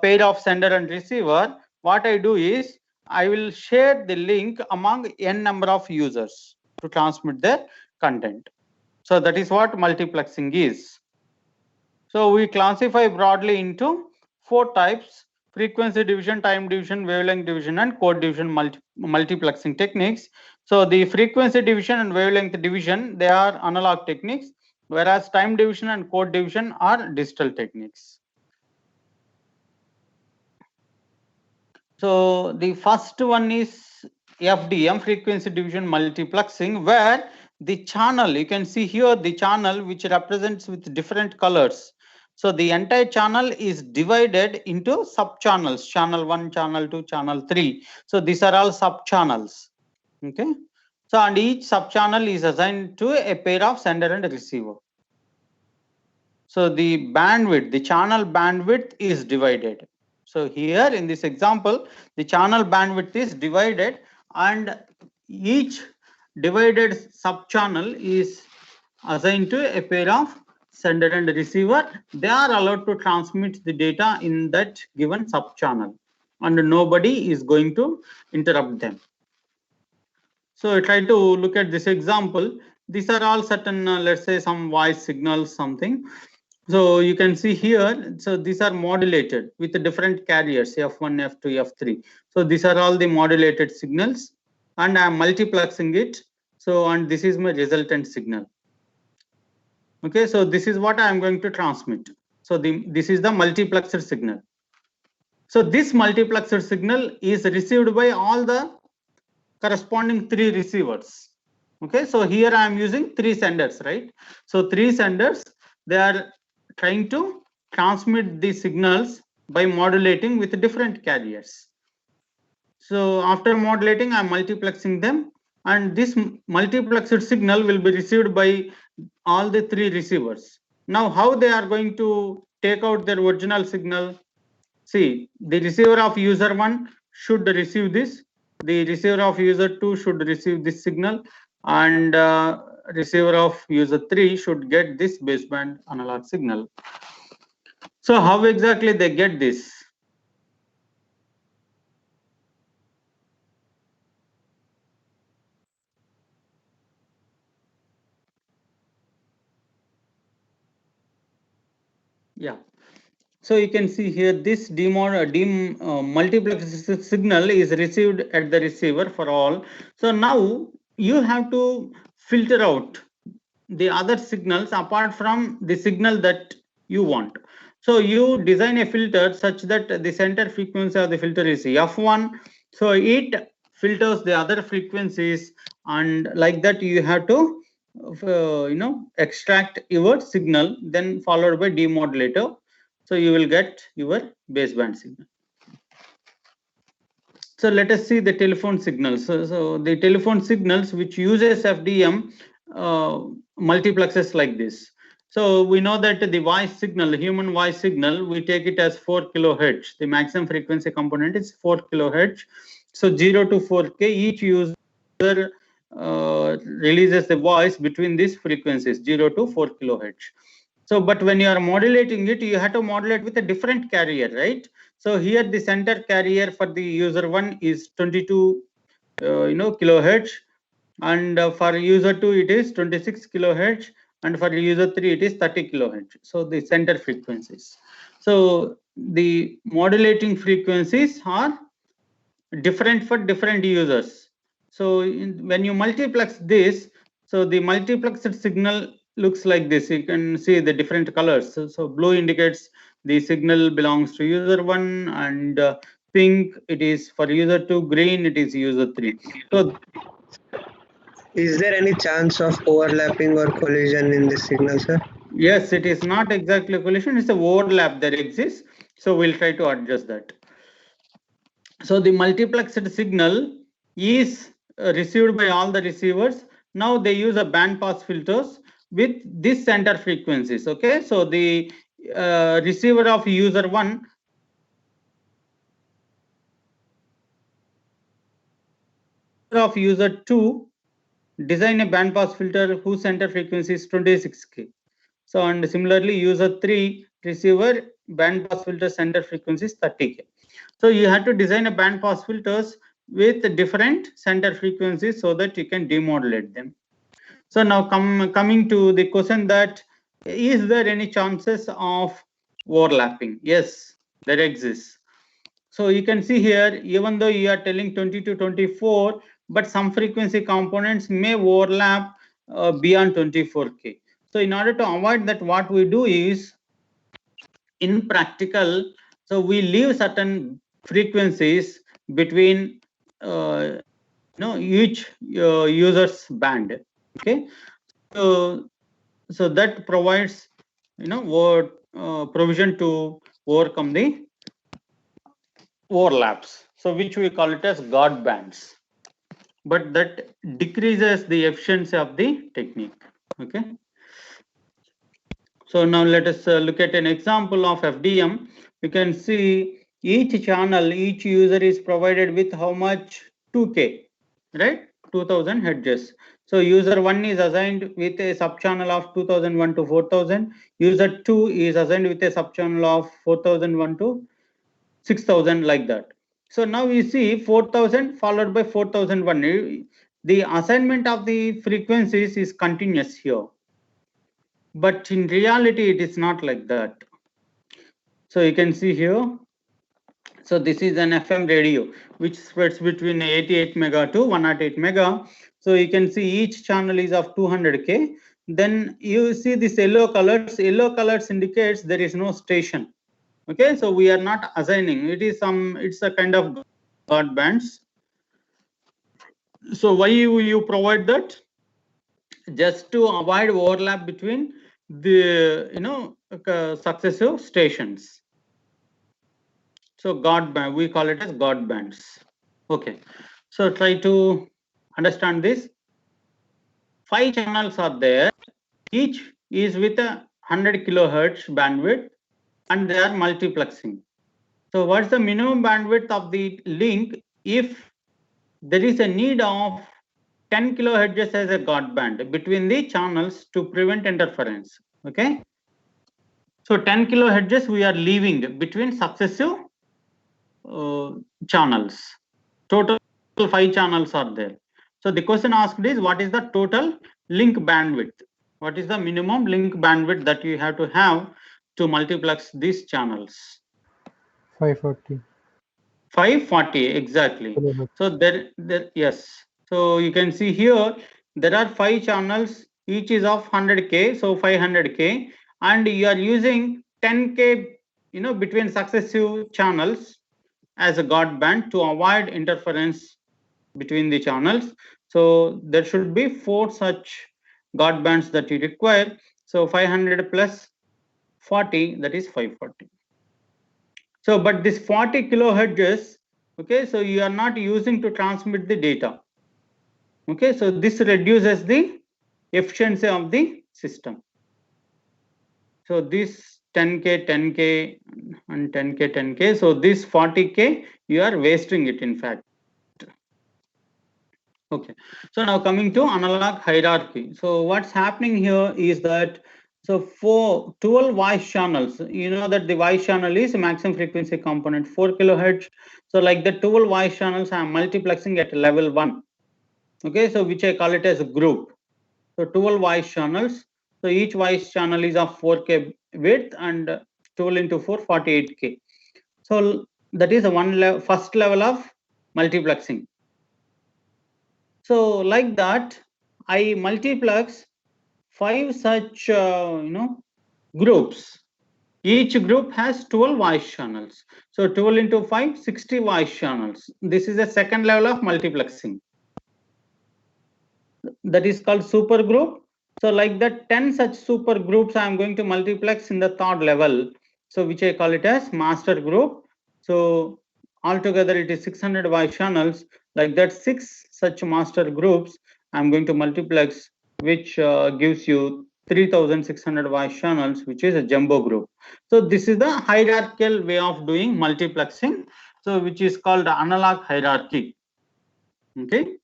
pair of sender and receiver, what I do is I will share the link among n number of users to transmit their content. So that is what multiplexing is. So we classify broadly into 4 types: frequency division, time division, wavelength division, and code division multiplexing techniques. So the frequency division and wavelength division, they are analog techniques, whereas time division and code division are digital techniques. So the first one is FDM, frequency division multiplexing, where the channel, you can see here the channel which represents with different colors. So the entire channel is divided into sub channels, channel 1, channel 2, channel 3. So these are all sub channels. Okay. So and each sub channel is assigned to a pair of sender and receiver. So the bandwidth, the channel bandwidth is divided. So here in this example, the channel bandwidth is divided, and each divided sub channel is assigned to a pair of sender and receiver. They are allowed to transmit the data in that given sub channel, and nobody is going to interrupt them. So try to look at this example. These are all certain, let's say some voice signals, something. So you can see here, so these are modulated with the different carriers, F1, F2, F3. So these are all the modulated signals, and I am multiplexing it. So, and this is my resultant signal. Okay, so this is what I am going to transmit. So this is the multiplexer signal. So this multiplexer signal is received by all the corresponding 3 receivers. Okay, so here I am using 3 senders, right? So 3 senders, they are trying to transmit the signals by modulating with different carriers. So after modulating, I'm multiplexing them, and this multiplexed signal will be received by all the 3 receivers. Now how they are going to take out their original signal? See, the receiver of user 1 should receive this, the receiver of user 2 should receive this signal, and receiver of user 3 should get this baseband analog signal. So how exactly they get this? Yeah. So you can see here this multiplex signal is received at the receiver for all. So now you have to filter out the other signals apart from the signal that you want. So you design a filter such that the center frequency of the filter is F1. So it filters the other frequencies, and like that you have to extract your signal, then followed by demodulator. So you will get your baseband signal. So let us see the telephone signals. So the telephone signals which uses FDM multiplexes like this. So we know that the voice signal, human voice signal, we take it as 4 kilohertz. The maximum frequency component is 4 kilohertz. So 0 to 4K, each user releases the voice between these frequencies, 0 to 4 kilohertz. So, but when you are modulating it, you have to modulate with a different carrier, right? So here the center carrier for the user 1 is 22 kilohertz, and for user 2 it is 26 kilohertz, and for user 3 it is 30 kilohertz. So the center frequencies. So the modulating frequencies are different for different users. So when you multiplex this, so the multiplexed signal looks like this. You can see the different colors. So blue indicates the signal belongs to user 1, and pink it is for user 2, green it is user 3. So is there any chance of overlapping or collision in this signal, sir? yes, it is not exactly collision, it's a overlap that exists. So we'll try to adjust that. So the multiplexed signal is received by all the receivers. Now they use a band pass filters with this center frequencies. Okay, so the receiver of user 1 of user 2 design a band pass filter whose center frequency is 26K. So and similarly user 3 receiver band pass filter center frequency is 30K. So you have to design a band pass filters with different center frequencies so that you can demodulate them. So now coming to the question that is there any chances of overlapping? Yes, there exists. So you can see here, even though you are telling 20 to 24, but some frequency components may overlap beyond 24K. So in order to avoid that, what we do is, in practical, so we leave certain frequencies between each user's band. Okay, so that provides provision to overcome the overlaps, so which we call it as guard bands, but that decreases the efficiency of the technique. Okay, so now let us look at an example of FDM. You can see each channel, each user is provided with how much? 2K, right? 2000 hertz. So user 1 is assigned with a subchannel of 2001 to 4000. User 2 is assigned with a subchannel of 4001 to 6000, like that. So now we see 4000 followed by 4001. The assignment of the frequencies is continuous here, but in reality it is not like that. So you can see here, so this is an FM radio which spreads between 88 mega to 108 mega. So you can see each channel is of 200K. Then you see this yellow colors. Yellow colors indicates there is no station. Okay, so we are not assigning. It's a kind of guard bands. So why you provide that? Just to avoid overlap between the successive stations. So guard band, we call it as guard bands. Okay, so try to understand this. 5 channels are there. Each is with a 100 kilohertz bandwidth, and they are multiplexing. So what's the minimum bandwidth of the link if there is a need of 10 kilohertz as a guard band between the channels to prevent interference? Okay, so 10 kilohertz we are leaving between successive channels. Total 5 channels are there. So the question asked is, what is the total link bandwidth? What is the minimum link bandwidth that you have to multiplex these channels? 540. 540, exactly. So there yes. So you can see here there are 5 channels, each is of 100K, so 500K, and you are using 10K between successive channels as a guard band to avoid interference between the channels. So there should be 4 such guard bands that you require. So 500 plus 40, that is 540. So but this 40 kilohertz, okay, so you are not using to transmit the data. Okay, so this reduces the efficiency of the system. So this 10K, 10K, and 10K, 10K. So this 40K, you are wasting it, in fact. Okay, so now coming to analog hierarchy. So what's happening here is that, so for 12 voice channels, you know that the voice channel is a maximum frequency component 4 kilohertz. So like the 12 voice channels, I am multiplexing at level 1. Okay, so which I call it as a group. So 12 voice channels. So each voice channel is of 4K width and 12 into 4, 48K. So that is the first level of multiplexing. So like that, I multiplex 5 such groups. Each group has 12 voice channels. So 12 into 5, 60 voice channels. This is the second level of multiplexing. That is called super group. So like that, 10 such super groups I am going to multiplex in the third level. So which I call it as master group. So altogether it is 600 voice channels. Like that, 6 such master groups I am going to multiplex, which gives you 3600 voice channels, which is a jumbo group. So this is the hierarchical way of doing multiplexing, so which is called analog hierarchy. Okay.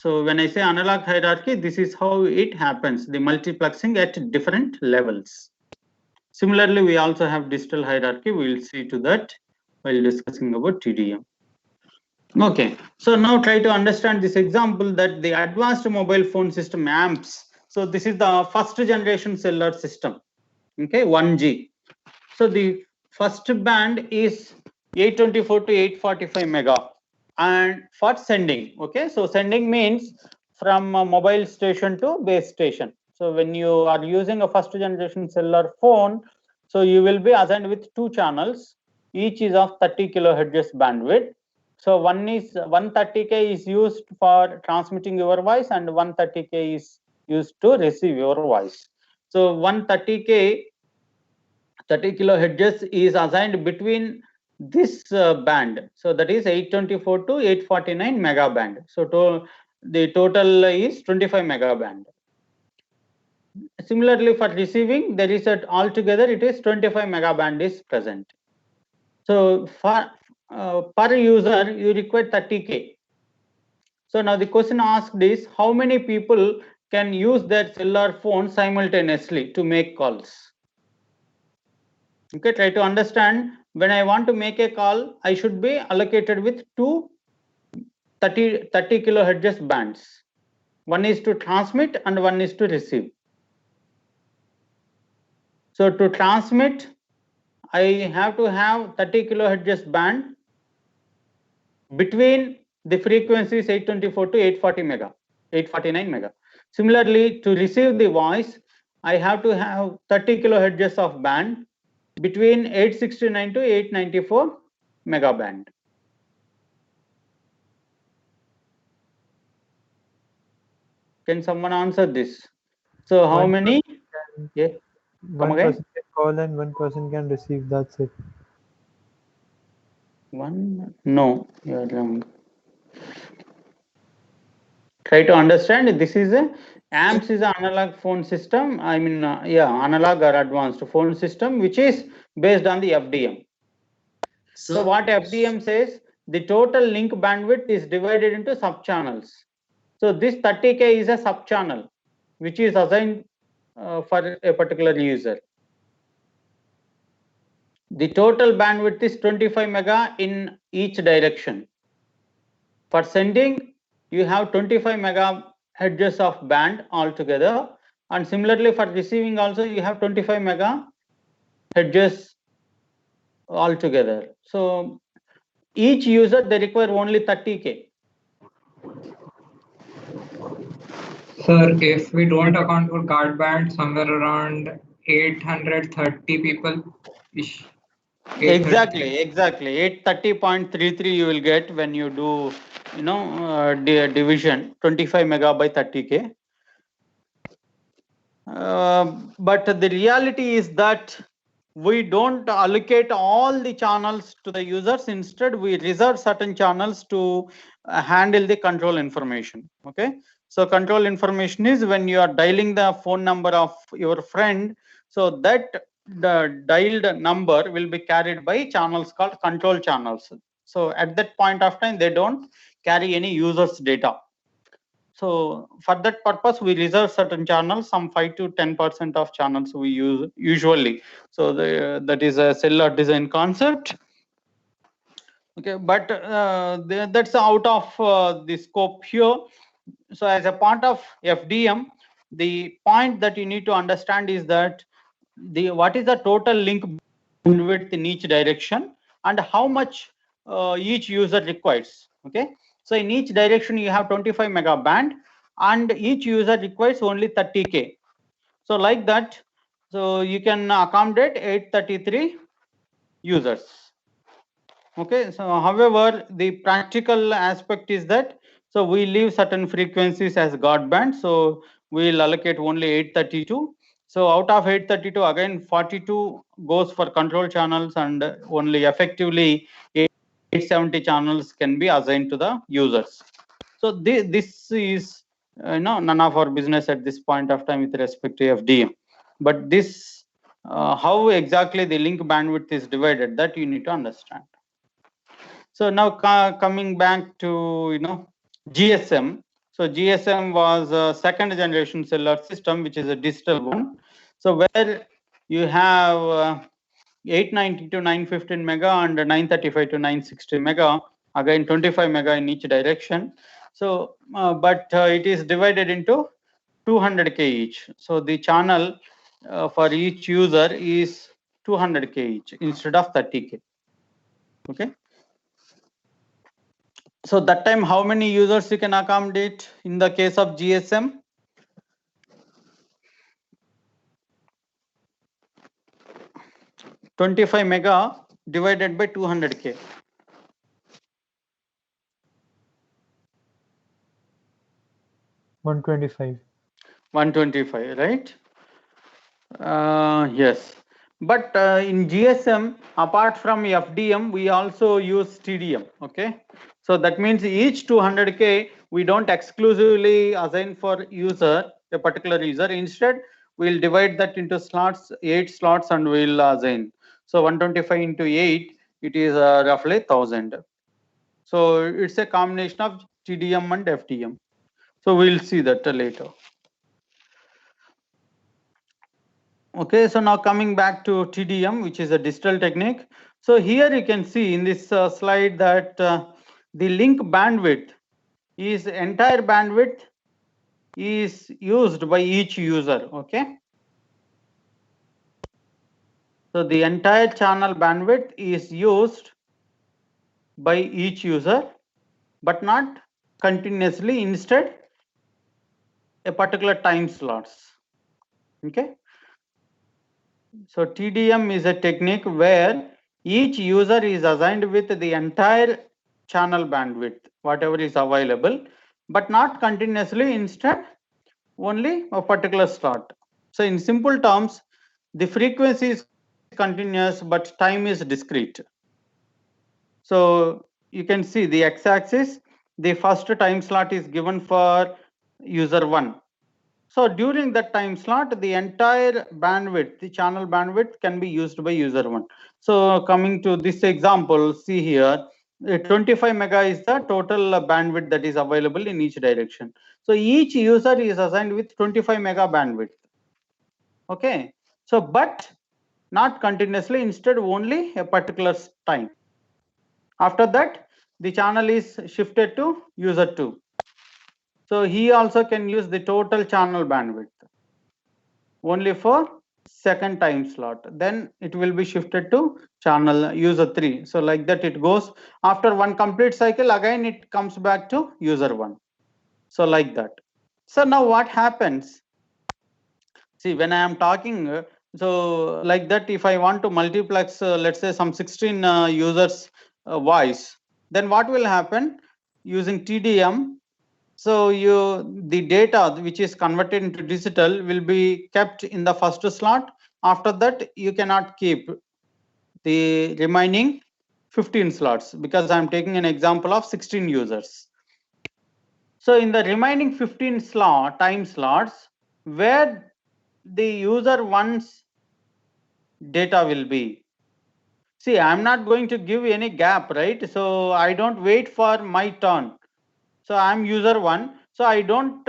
So when I say analog hierarchy, this is how it happens, the multiplexing at different levels. Similarly, we also have digital hierarchy. We will see to that while discussing about TDM. Okay, so now try to understand this example that the advanced mobile phone system AMPS. So this is the first generation cellular system, okay, 1G. So the first band is 824 to 845 mega. And for sending, okay, so sending means from a mobile station to base station. So when you are using a first generation cellular phone, so you will be assigned with 2 channels, each is of 30 kilohertz bandwidth. So one is 130K is used for transmitting your voice and 130K is used to receive your voice. So 130K 30 kilohertz is assigned between this band. So that is 824 to 849 mega band. So the total is 25 mega band. Similarly, for receiving, there is altogether it is 25 mega band is present. So for per user, you require 30K. So now the question asked is, how many people can use their cellular phone simultaneously to make calls? Okay, try to understand. When I want to make a call, I should be allocated with 30 kilohertz bands. One is to transmit and one is to receive. So to transmit, I have to have 30 kilohertz band between the frequencies 824 to 849 mega. Similarly, to receive the voice, I have to have 30 kilohertz of band between 869 to 894 mega band. Can someone answer this? So how many? Yeah. One person can call and one person can receive. That's it. One? No, you're wrong. Try to understand. This is a AMPS is an analog phone system. I mean, analog or advanced phone system, which is based on the FDM. So what FDM says, the total link bandwidth is divided into sub-channels. So this 30K is a sub-channel, which is assigned for a particular user. The total bandwidth is 25 mega in each direction. For sending, you have 25 megahertz of band altogether, and similarly for receiving also you have 25 megahertz altogether. So each user they require only 30K. Sir, if we don't account for guard band, somewhere around 830 people ish. Exactly 830.33 you will get when you do division 25 mega by 30K. But the reality is that we don't allocate all the channels to the users. Instead, we reserve certain channels to handle the control information. Okay, so control information is when you are dialing the phone number of your friend, so that the dialed number will be carried by channels called control channels. So at that point of time, they don't carry any users data. So for that purpose, we reserve certain channels, some 5 to 10% of channels we use usually. So that is a cellular design concept. Okay, but that's out of the scope here. so as a part of FDM, the point that you need to understand is that what is the total link bandwidth in each direction and how much each user requires. Okay, so in each direction you have 25 mega band and each user requires only 30K. So like that, so you can accommodate 833 users. Okay, so however, the practical aspect is that, so we leave certain frequencies as guard band, so we'll allocate only 832. So out of 832, again 42 goes for control channels and only effectively 870 channels can be assigned to the users. So this is none of our business at this point of time with respect to FDM. But this, how exactly the link bandwidth is divided, that you need to understand. So now coming back to GSM. So GSM was a second generation cellular system, which is a digital one. So where you have 890 to 915 mega and 935 to 960 mega, again 25 mega in each direction. So but it is divided into 200K each. So the channel for each user is 200K each instead of 30K. Okay. So that time, how many users you can accommodate in the case of GSM? $25 mega divided by 200K. 125. 125, right? Yes. But in GSM, apart from FDM, we also use TDM. Okay. So that means each 200K, we don't exclusively assign for user, a particular user. Instead, we'll divide that into slots, 8 slots, and we'll assign. So 125 into 8, it is roughly 1000. So it's a combination of TDM and FDM. So we'll see that later. Okay, so now coming back to TDM, which is a digital technique. So here you can see in this slide that the link bandwidth is entire bandwidth is used by each user. Okay. So the entire channel bandwidth is used by each user, but not continuously, instead a particular time slots. Okay. So TDM is a technique where each user is assigned with the entire channel bandwidth, whatever is available, but not continuously, instead only a particular slot. So in simple terms, the frequency is continuous, but time is discrete. So you can see the x-axis, the first time slot is given for user 1. So during that time slot, the entire bandwidth, the channel bandwidth, can be used by user 1. So coming to this example, see here, 25 mega is the total bandwidth that is available in each direction. So each user is assigned with 25 mega bandwidth. Okay. So but not continuously, instead only a particular time. After that, the channel is shifted to user 2. So he also can use the total channel bandwidth only for second time slot. Then it will be shifted to channel user 3. So like that it goes. After one complete cycle, again it comes back to user 1. So like that. So now what happens? See, when I am talking, so like that, if I want to multiplex, let's say some 16 users voice, then what will happen using TDM? So the data which is converted into digital will be kept in the first slot. After that, you cannot keep the remaining 15 slots, because I'm taking an example of 16 users. So in the remaining 15 time slots, where the user one's data will be. See, I'm not going to give any gap, right? So I don't wait for my turn. So I'm user 1. So I don't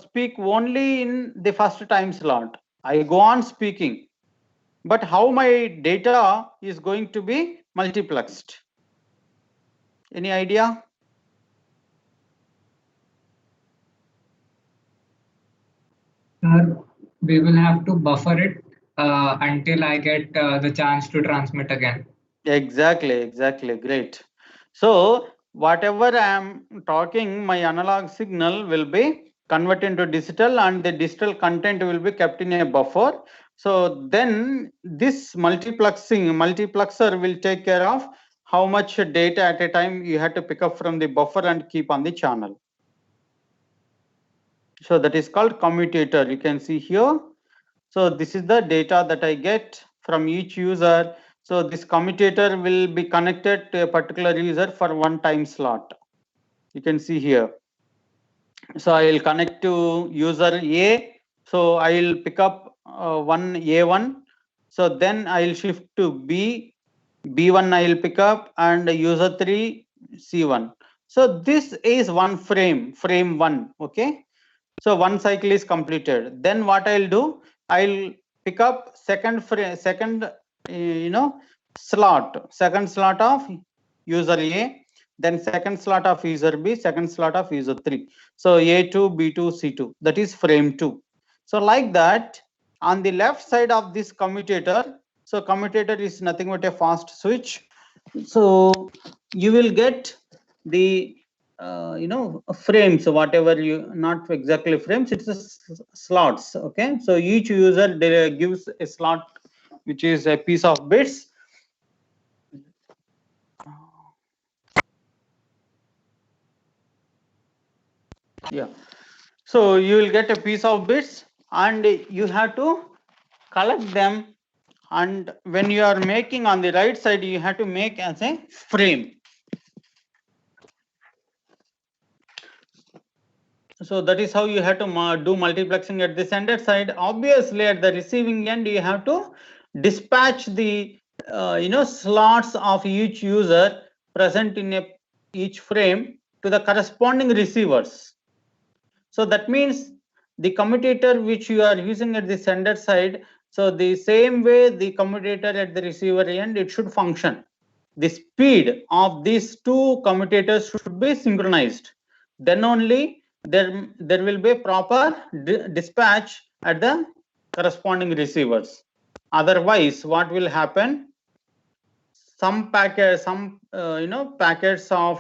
speak only in the first time slot. I go on speaking. But how my data is going to be multiplexed? Any idea? We will have to buffer it until I get the chance to transmit again. Exactly, great. So whatever I am talking, my analog signal will be converted into digital, and the digital content will be kept in a buffer. So then this multiplexer will take care of how much data at a time you have to pick up from the buffer and keep on the channel. So that is called commutator. You can see here. So this is the data that I get from each user. So this commutator will be connected to a particular user for one time slot. You can see here. So I will connect to user A. So I will pick up one A1. So then I will shift to B. B1 I will pick up, and user 3 C1. So this is one frame 1. Okay. So one cycle is completed. Then what I'll do, I'll pick up second slot of user A, then second slot of user B, second slot of user 3. So A2, B2, C2, that is frame 2. So like that, on the left side of this commutator, so commutator is nothing but a fast switch. So you will get the frames, whatever you, not exactly frames, it's slots. Okay, so each user gives a slot which is a piece of bits. Yeah, so you will get a piece of bits and you have to collect them, and when you are making on the right side, you have to make as a frame. So that is how you have to do multiplexing at the sender side. Obviously, at the receiving end, you have to dispatch the slots of each user present in each frame to the corresponding receivers. So that means the commutator which you are using at the sender side, so the same way the commutator at the receiver end, it should function. The speed of these two commutators should be synchronized. Then only there will be proper dispatch at the corresponding receivers. Otherwise, what will happen? Some packets of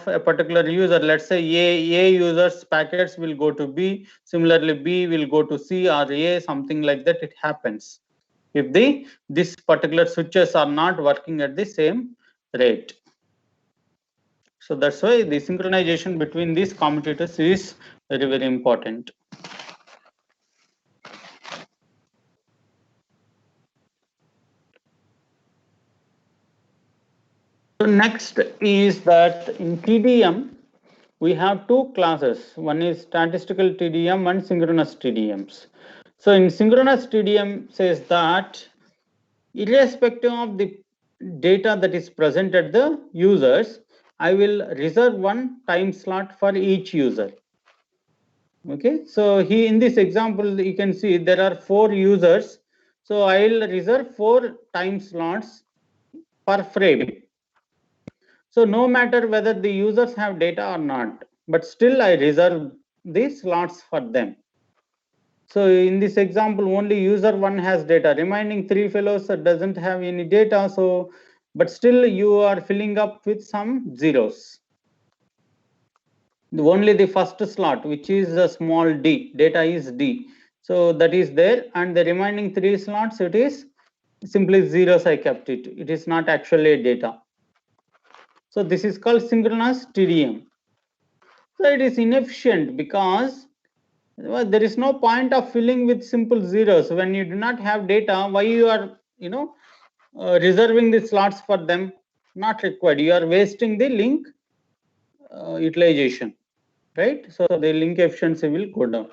a particular user, let's say A user's packets will go to B, similarly B will go to C or A, something like that. It happens if this particular switches are not working at the same rate. So that's why the synchronization between these commutators is very, very important. So next is that in TDM, we have two classes. One is statistical TDM and synchronous TDMs. So in synchronous TDM says that irrespective of the data that is present at the users, I will reserve one time slot for each user. Okay, so in this example, you can see there are 4 users. So I will reserve 4 time slots per frame. So no matter whether the users have data or not, but still I reserve these slots for them. So in this example, only user 1 has data, remaining 3 fellows doesn't have any data. So, but still you are filling up with some zeros. Only the first slot, which is a small d, data is d. So that is there, and the remaining 3 slots, it is simply zeros. I kept it. It is not actually data. So this is called synchronous TDM. So it is inefficient because there is no point of filling with simple zeros when you do not have data. Why you are reserving the slots for them? Not required. You are wasting the link utilization, right? So the link efficiency will go down.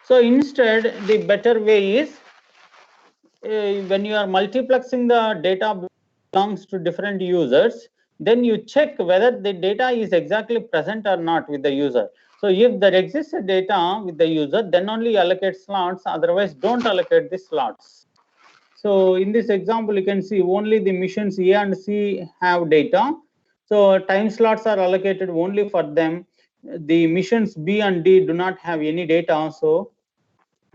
So instead, the better way is when you are multiplexing the data belongs to different users, then you check whether the data is exactly present or not with the user. So if there exists a data with the user, then only allocate slots, otherwise don't allocate the slots. So in this example, you can see only the missions A and C have data. So time slots are allocated only for them. The missions B and D do not have any data. So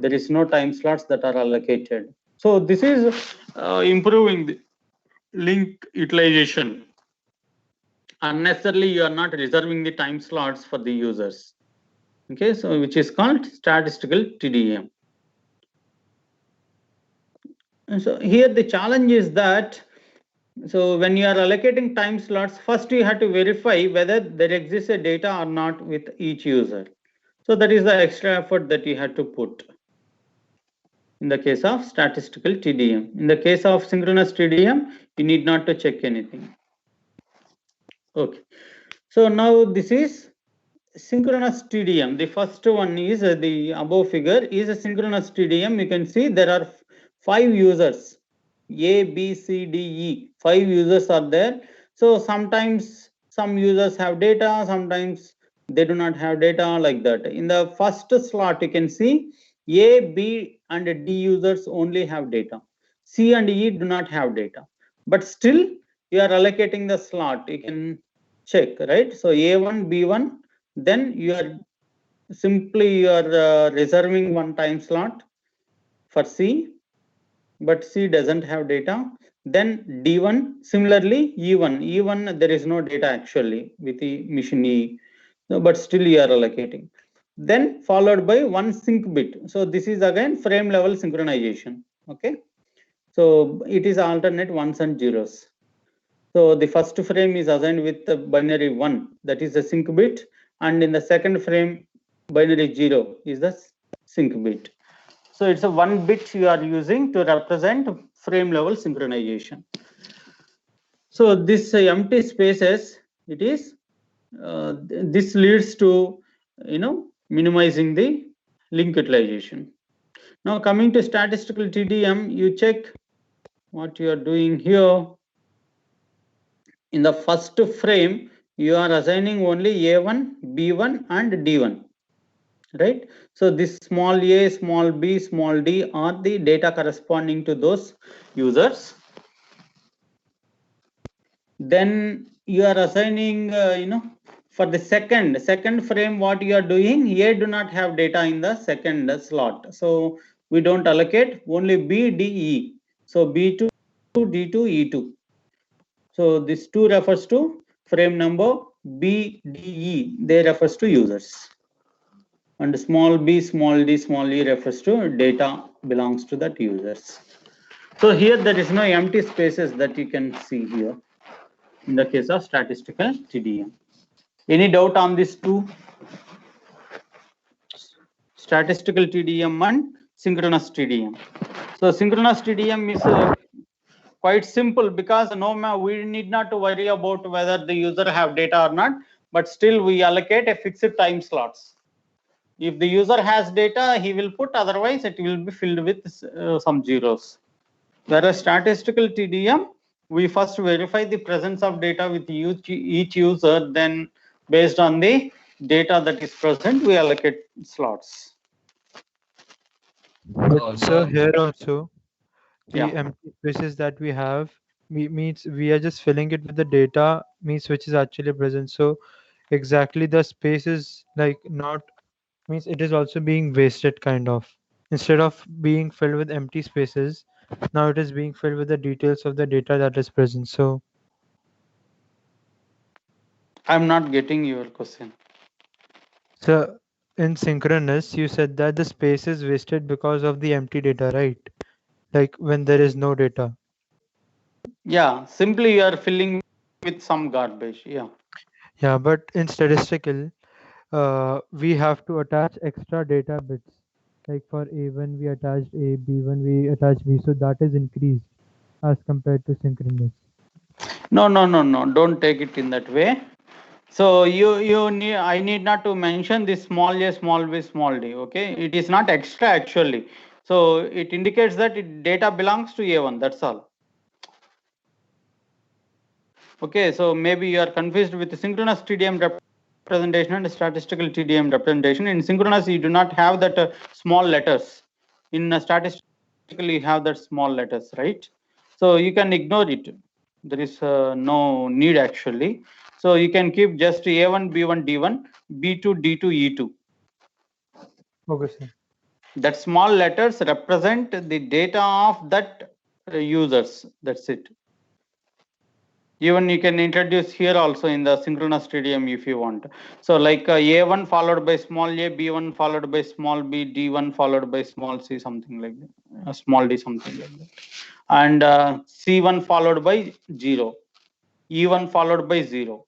There is no time slots that are allocated. So this is improving the link utilization. Unnecessarily, you are not reserving the time slots for the users. Okay, so which is called statistical TDM. And so here the challenge is that, so when you are allocating time slots, first you have to verify whether there exists a data or not with each user. So that is the extra effort that you have to put in the case of statistical TDM. In the case of synchronous TDM, you need not to check anything. Okay, so now this is synchronous TDM. The first one is the above figure is a synchronous TDM. You can see there are 5 users, A, B, C, D, E. 5 users are there. So sometimes some users have data, sometimes they do not have data, like that. In the first slot, you can see A, B, and D users only have data. C and E do not have data. But still, you are allocating the slot. You can check, right? So A1, B1, then you are simply reserving one time slot for C, but C doesn't have data. Then D1, similarly E1 there is no data actually with the machine E, but still you are allocating. Then followed by one sync bit. So this is again frame level synchronization. Okay, so it is alternate ones and zeros. So the first frame is assigned with the binary 1, that is the sync bit, and in the second frame binary 0 is the sync bit. So it's a 1 bit you are using to represent frame level synchronization. So this empty spaces, it is this leads to minimizing the link utilization. Now coming to statistical TDM, you check what you are doing here. In the first frame, you are assigning only A1, B1, and D1, right? So this small a, small b, small d are the data corresponding to those users. Then you are assigning, for the second frame, what you are doing, A do not have data in the second slot. So we don't allocate, only B, D, E. So B2, D2, E2. So this 2 refers to frame number, B, D, E, they refers to users. And small b, small d, small e refers to data belongs to that users. So here there is no empty spaces that you can see here in the case of statistical TDM. Any doubt on these two? Statistical TDM and synchronous TDM. So synchronous TDM is quite simple because we need not to worry about whether the user have data or not, but still we allocate a fixed time slots. If the user has data, he will put, otherwise it will be filled with some zeros. Whereas statistical TDM, we first verify the presence of data with each user, then based on the data that is present, we allocate slots. So here also, the Yeah. empty spaces that we have means we are just filling it with the data means which is actually present. So exactly the space is like not means it is also being wasted kind of. Instead of being filled with empty spaces, now it is being filled with the details of the data that is present. So I'm not getting your question. So in synchronous, you said that the space is wasted because of the empty data, right? Like when there is no data. Yeah, simply you are filling with some garbage. Yeah. Yeah, but in statistical, we have to attach extra data bits. Like for A1, we attached A, B1, we attached B. So that is increased as compared to synchronous. No. Don't take it in that way. So I need not to mention this small a, small b, small d. Okay, it is not extra actually. So it indicates that data belongs to A1. That's all. Okay, so maybe you are confused with the synchronous TDM representation and statistical TDM representation. In synchronous, you do not have that small letters. In statistical, you have that small letters, right? So you can ignore it. There is no need actually. So you can keep just A1, B1, D1, B2, D2, E2. Okay, sir. That small letters represent the data of that users. That's it. Even you can introduce here also in the synchronous TDM if you want. So like A1 followed by small a, B1 followed by small b, D1 followed by small c, something like that, small d, something like that. And C1 followed by 0, E1 followed by 0.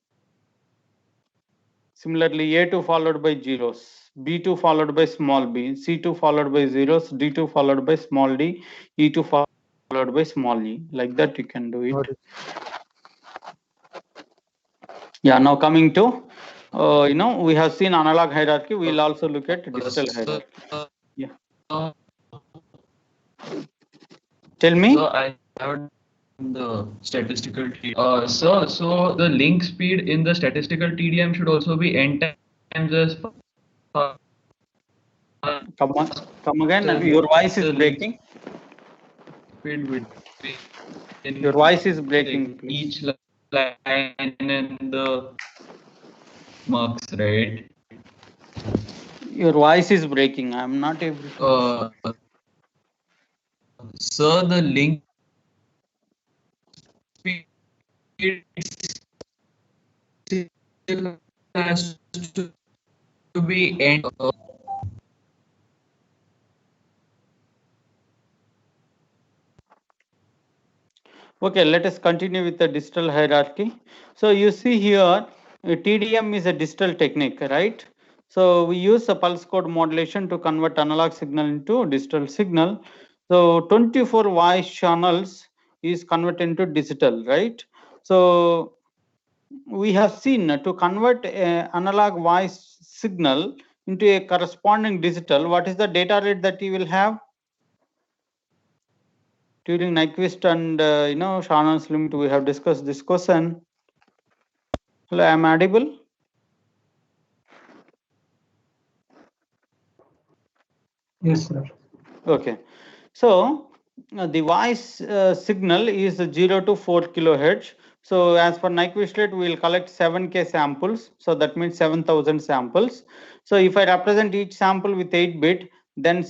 Similarly, A2 followed by zeros, B2 followed by small b, C2 followed by zeros, D2 followed by small d, E2 followed by small e. Like that you can do it. Yeah, now coming to, we have seen analog hierarchy. We'll also look at digital hierarchy. Yeah. Tell me. So I have the statistical TDM. So the link speed in the statistical TDM should also be n times as fast. Come again. Your voice is breaking. Your voice is breaking. Each line in the marks, right? Your voice is breaking. I'm not able to. So the link speed has to be n. Okay, let us continue with the digital hierarchy. So you see here, TDM is a digital technique, right? So we use a pulse code modulation to convert analog signal into digital signal. So 24 voice channels is converted into digital, right? So we have seen to convert analog voice signal into a corresponding digital. What is the data rate that you will have? During Nyquist and Shannon's limit, we have discussed this question. Hello, am I audible? Yes, sir. Okay. So the voice signal is 0 to 4 kilohertz. So as per Nyquist rate, we will collect 7K samples. So that means 7,000 samples. So if I represent each sample with 8 bit, then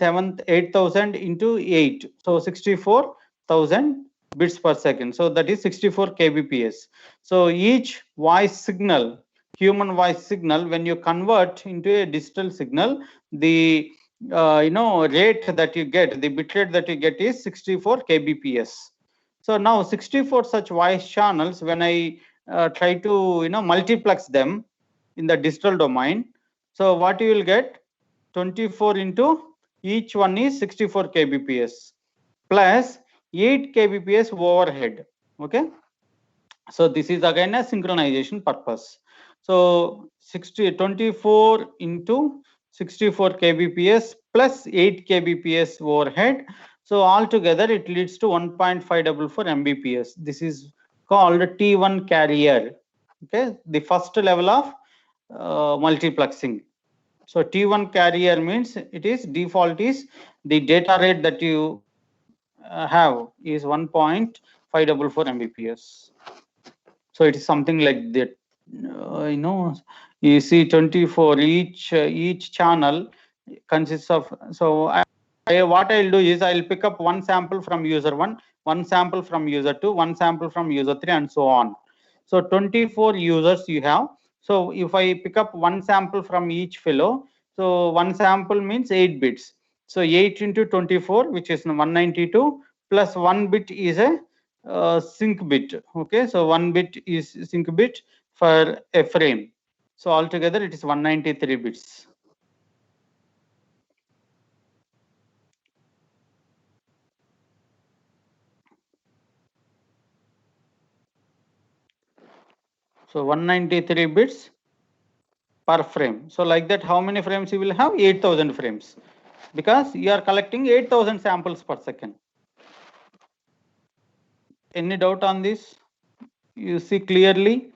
8,000 into 8. So 64,000 bits per second. So that is 64 kbps. So each voice signal, human voice signal, when you convert into a digital signal, the rate that you get, the bit rate that you get is 64 kbps. So now 64 such voice channels, when I try to multiplex them in the digital domain, so what you will get, 24 into each one is 64 kbps plus 8 kbps overhead. Okay, so this is again a synchronization purpose. So 24 into 64 kbps plus 8 kbps overhead. So altogether it leads to 1.544 mbps. This is called T1 carrier. Okay, the first level of multiplexing. So T1 carrier means it is default is the data rate that you have is 1.544 mbps. So it is something like that. You see 24 each channel consists of. So what I'll do is I'll pick up one sample from user 1 sample from user 2, 1 sample from user 3, and so on. So 24 users you have. So if I pick up one sample from each fellow, so one sample means 8 bits. So 8 into 24, which is 192, plus 1 bit is a sync bit. Okay, so 1 bit is sync bit for a frame. So altogether it is 193 bits. So 193 bits per frame. So like that, how many frames you will have? 8,000 frames, because you are collecting 8,000 samples per second. Any doubt on this? You see clearly.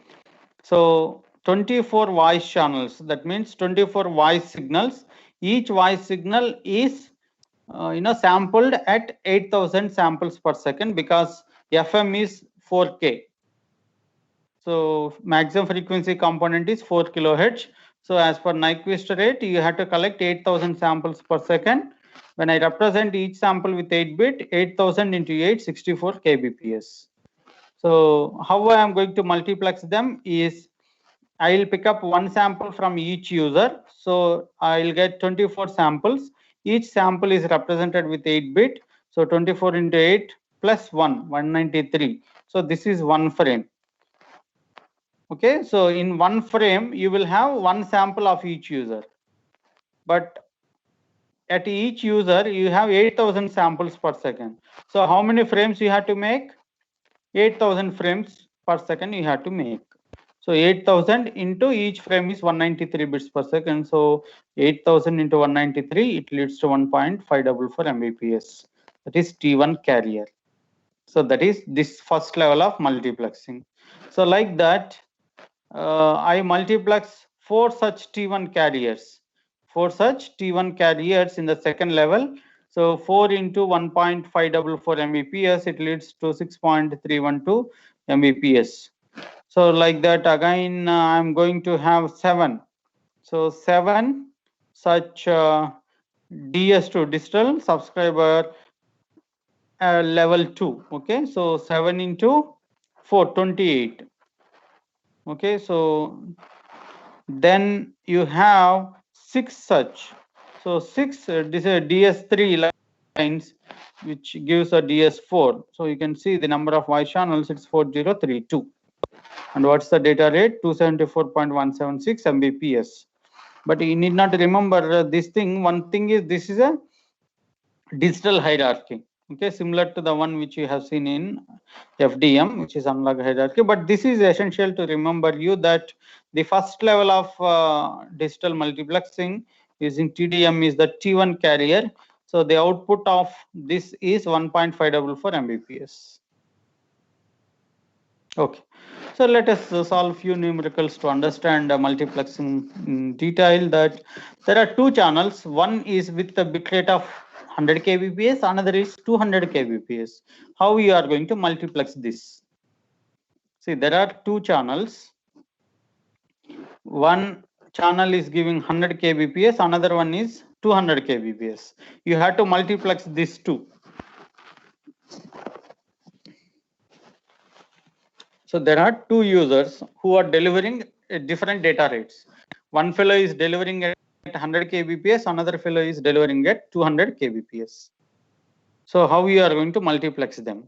So 24 voice channels, that means 24 voice signals. Each voice signal is sampled at 8,000 samples per second, because FM is 4K. So maximum frequency component is 4 kilohertz. So as per Nyquist rate, you have to collect 8,000 samples per second. When I represent each sample with 8-bit, 8000 into 8, 64 kbps. So how I am going to multiplex them is, I will pick up one sample from each user. So I will get 24 samples. Each sample is represented with 8-bit. So 24 into 8 plus 1, 193. So this is one frame. Okay, so in one frame, you will have one sample of each user. But at each user, you have 8000 samples per second. So how many frames you have to make? 8000 frames per second you have to make. So 8000 into each frame is 193 bits per second. So 8000 into 193, it leads to 1.544 Mbps. That is T1 carrier. So that is this first level of multiplexing. So like that, I multiplex 4 such T1 carriers. 4 such T1 carriers in the second level. So 4 into 1.544 Mbps, it leads to 6.312 Mbps. So like that again, I'm going to have 7. So 7 such DS2 digital subscriber level 2. Okay, so 7 into 4, 28. Okay, so then you have 6 such. So 6 this is DS3 lines, which gives a DS4. So you can see the number of voice channels, it's 4032. And what's the data rate? 274.176 Mbps. But you need not remember this thing. One thing is, this is a digital hierarchy. Okay, similar to the one which you have seen in FDM, which is analog hierarchy. But this is essential to remember you that the first level of digital multiplexing using TDM is the T1 carrier. So the output of this is 1.544 Mbps. Okay, so let us solve few numericals to understand multiplexing in detail. That there are two channels. One is with the bitrate of 100 kbps, another is 200 kbps. How we are going to multiplex this? See, there are two channels. One channel is giving 100 kbps, another one is 200 kbps. You have to multiplex these two. So there are two users who are delivering different data rates. One fellow is delivering at 100 kbps, another fellow is delivering at 200 kbps. So how we are going to multiplex them?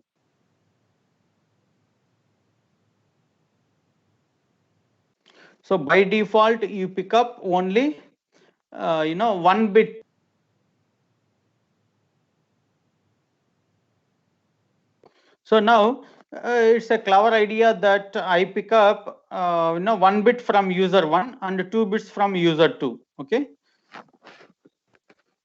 So by default, you pick up only, one bit. So now it's a clever idea that I pick up, 1 bit from user 1 and 2 bits from user 2. Okay.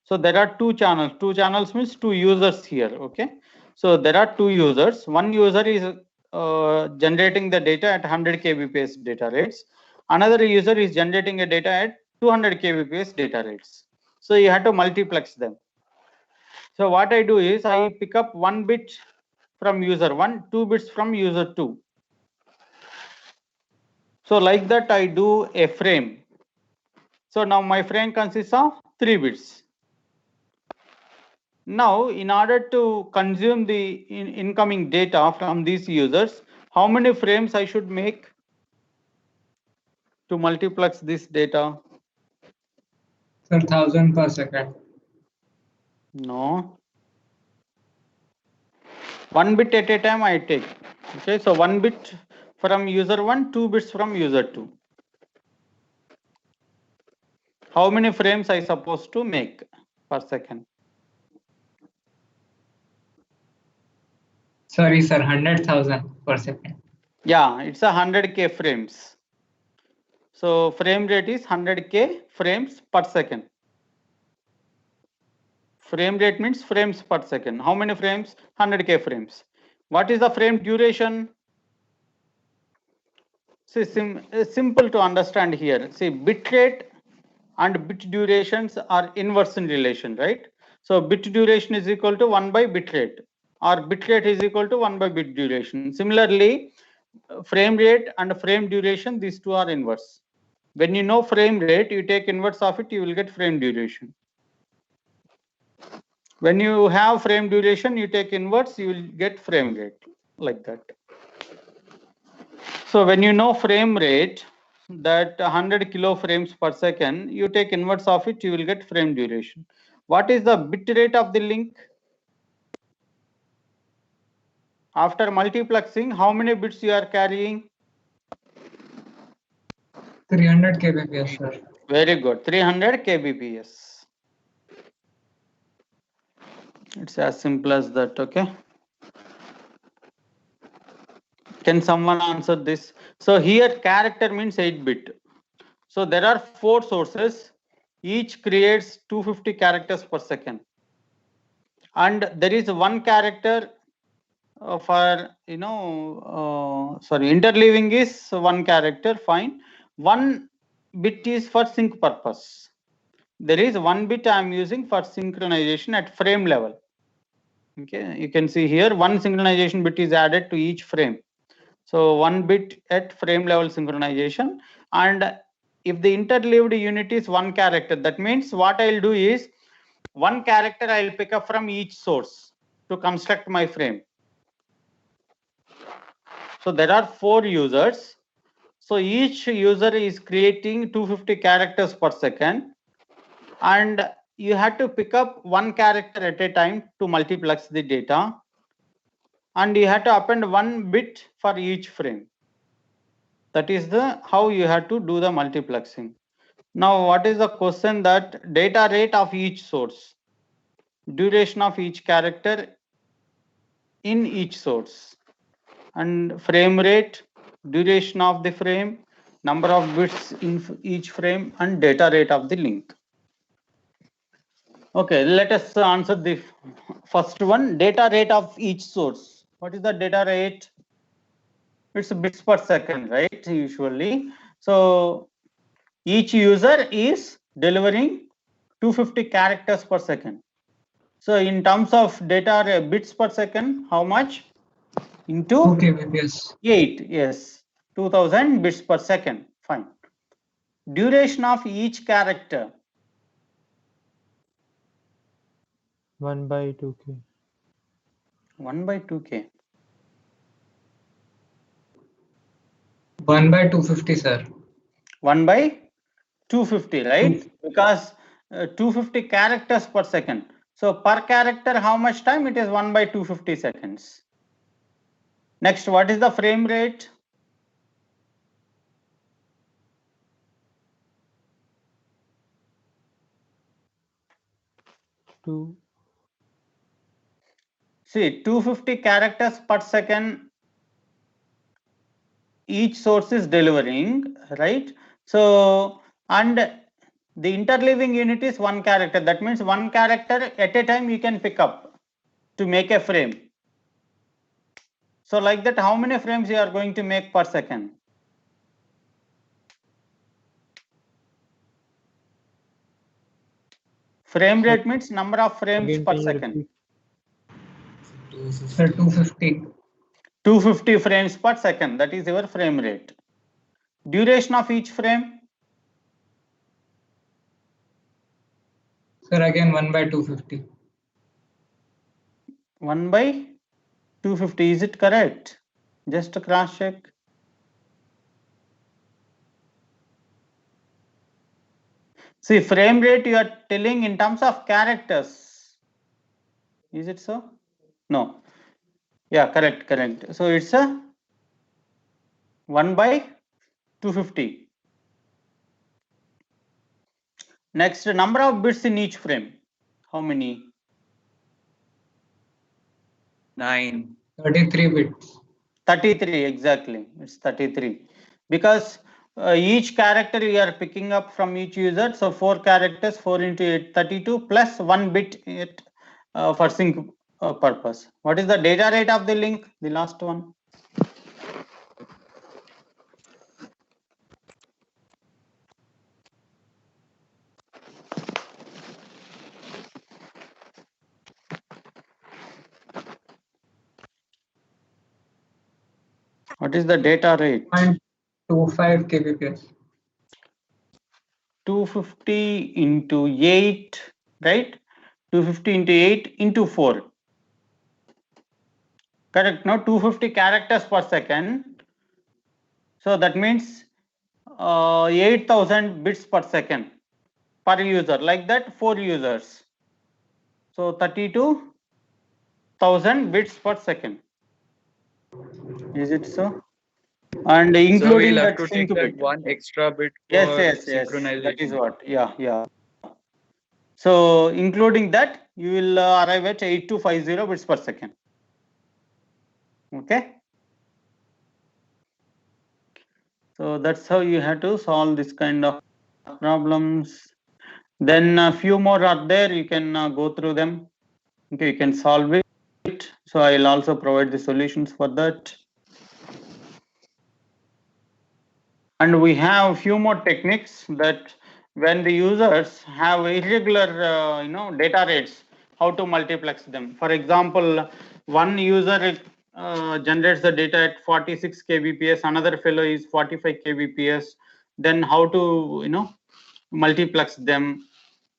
So there are two channels. Two channels means two users here. Okay. So there are two users. One user is generating the data at 100 kbps data rates. Another user is generating a data at 200 kbps data rates. So you have to multiplex them. So what I do is I pick up 1 bit from user 1, 2 bits from user 2. So like that I do a frame. So now my frame consists of 3 bits. Now in order to consume the incoming data from these users, how many frames I should make to multiplex this data? Sir, 1000 per second. No. 1 bit at a time I take. Okay, so 1 bit from user 1, 2 bits from user 2. How many frames I supposed to make per second? Sorry, sir, 100,000 per second. Yeah, it's 100K frames. So frame rate is 100K frames per second. Frame rate means frames per second. How many frames? 100K frames. What is the frame duration? See, simple to understand here. See, bit rate and bit durations are inverse in relation, right? So bit duration is equal to 1 by bit rate, or bit rate is equal to 1 by bit duration. Similarly, frame rate and frame duration, these two are inverse. When you know frame rate, you take inverse of it, you will get frame duration. When you have frame duration, you take inverse, you will get frame rate like that. So when you know frame rate, that 100 kilo frames per second, you take inverse of it, you will get frame duration. What is the bit rate of the link? After multiplexing, how many bits you are carrying? 300 kbps, sir. Very good, 300 kbps. It's as simple as that, okay? Can someone answer this? So here character means 8-bit. So there are 4 sources, each creates 250 characters per second. And there is one character for, interleaving is one character, fine. 1 bit is for sync purpose. There is 1 bit I am using for synchronization at frame level. Okay, you can see here 1 synchronization bit is added to each frame. So 1 bit at frame level synchronization. And if the interleaved unit is 1 character, that means what I'll do is 1 character I'll pick up from each source to construct my frame. So there are 4 users. So each user is creating 250 characters per second. And you have to pick up 1 character at a time to multiplex the data. And you have to append 1 bit for each frame. That is how you have to do the multiplexing. Now, what is the question? That data rate of each source, duration of each character in each source, and frame rate, duration of the frame, number of bits in each frame, and data rate of the link. Okay, let us answer the first one, data rate of each source. What is the data rate? It's bits per second, right? Usually. So each user is delivering 250 characters per second. So in terms of data bits per second, how much? Into 2 kbps. 8, yes, 2000 bits per second, fine. Duration of each character? 1 by 2k. 1 by 2k. 1 by 250, sir. 1 by 250, right? Because 250 characters per second. So per character, how much time? It is 1 by 250 seconds. Next, what is the frame rate? See, 250 characters per second each source is delivering, right? So, and the interleaving unit is 1 character. That means 1 character at a time you can pick up to make a frame. So like that, how many frames you are going to make per second? Frame rate means number of frames per second. Sir, 250. 250 frames per second, that is your frame rate. Duration of each frame? Sir, again 1 by 250. 1 by 250, is it correct? Just cross check. See, frame rate you are telling in terms of characters. Is it so? No. Yeah, correct. So it's a 1 by 250. Next, number of bits in each frame. How many? 9. 33 bits. 33, exactly. It's 33. Because each character you are picking up from each user. So 4 characters, 4 into 8, 32 plus 1 bit for sync purpose. What is the data rate of the link? The last one. What is the data rate? 0.25 kbps. 250 into 8, right? 250 into 8 into 4. Correct. Now 250 characters per second. So that means 8000 bits per second per user. Like that, 4 users. So 32,000 bits per second. Is it so? And including So we'll have that to sync take that bit. one extra bit Yes, for yes, yes. synchronization. That is what. Yeah. So including that, you will arrive at 8250 bits per second. Okay. So that's how you have to solve this kind of problems. Then a few more are there. You can go through them. Okay, you can solve it. So I'll also provide the solutions for that. And we have few more techniques that when the users have irregular data rates, how to multiplex them. For example, one user generates the data at 46 kbps, another fellow is 45 kbps. Then how to multiplex them.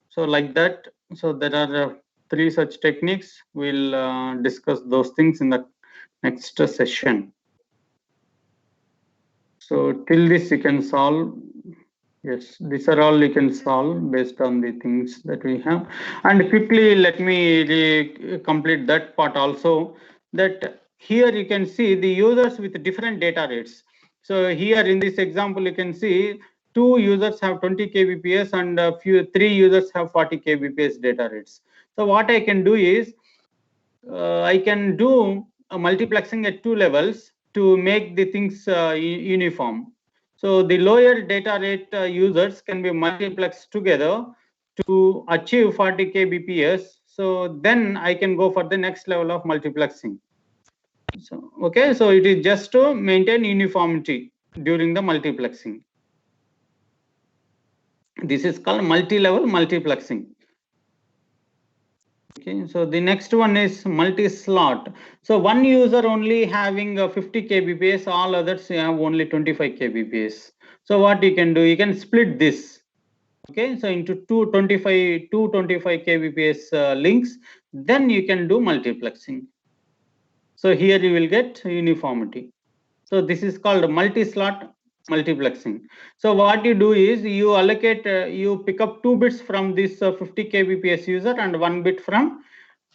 So like that. So there are 3 such techniques. We'll discuss those things in the next session. So till this you can solve. Yes, these are all you can solve based on the things that we have. And quickly let me complete that part also. That here you can see the users with different data rates. So here in this example you can see 2 users have 20 kbps and 3 users have 40 kbps data rates. So what I can do is I can do a multiplexing at 2 levels to make the things uniform. So the lower data rate users can be multiplexed together to achieve 40 kbps. So then I can go for the next level of multiplexing. So okay, so it is just to maintain uniformity during the multiplexing. This is called multi-level multiplexing. Okay, so the next one is multi-slot. So one user only having 50 kbps, all others have only 25 kbps. So what you can do, you can split this. Okay, so into 225 kbps links, then you can do multiplexing. So here you will get uniformity. So this is called multi-slot multiplexing. So what you do is you allocate, you pick up 2 bits from this 50 kbps user and 1 bit from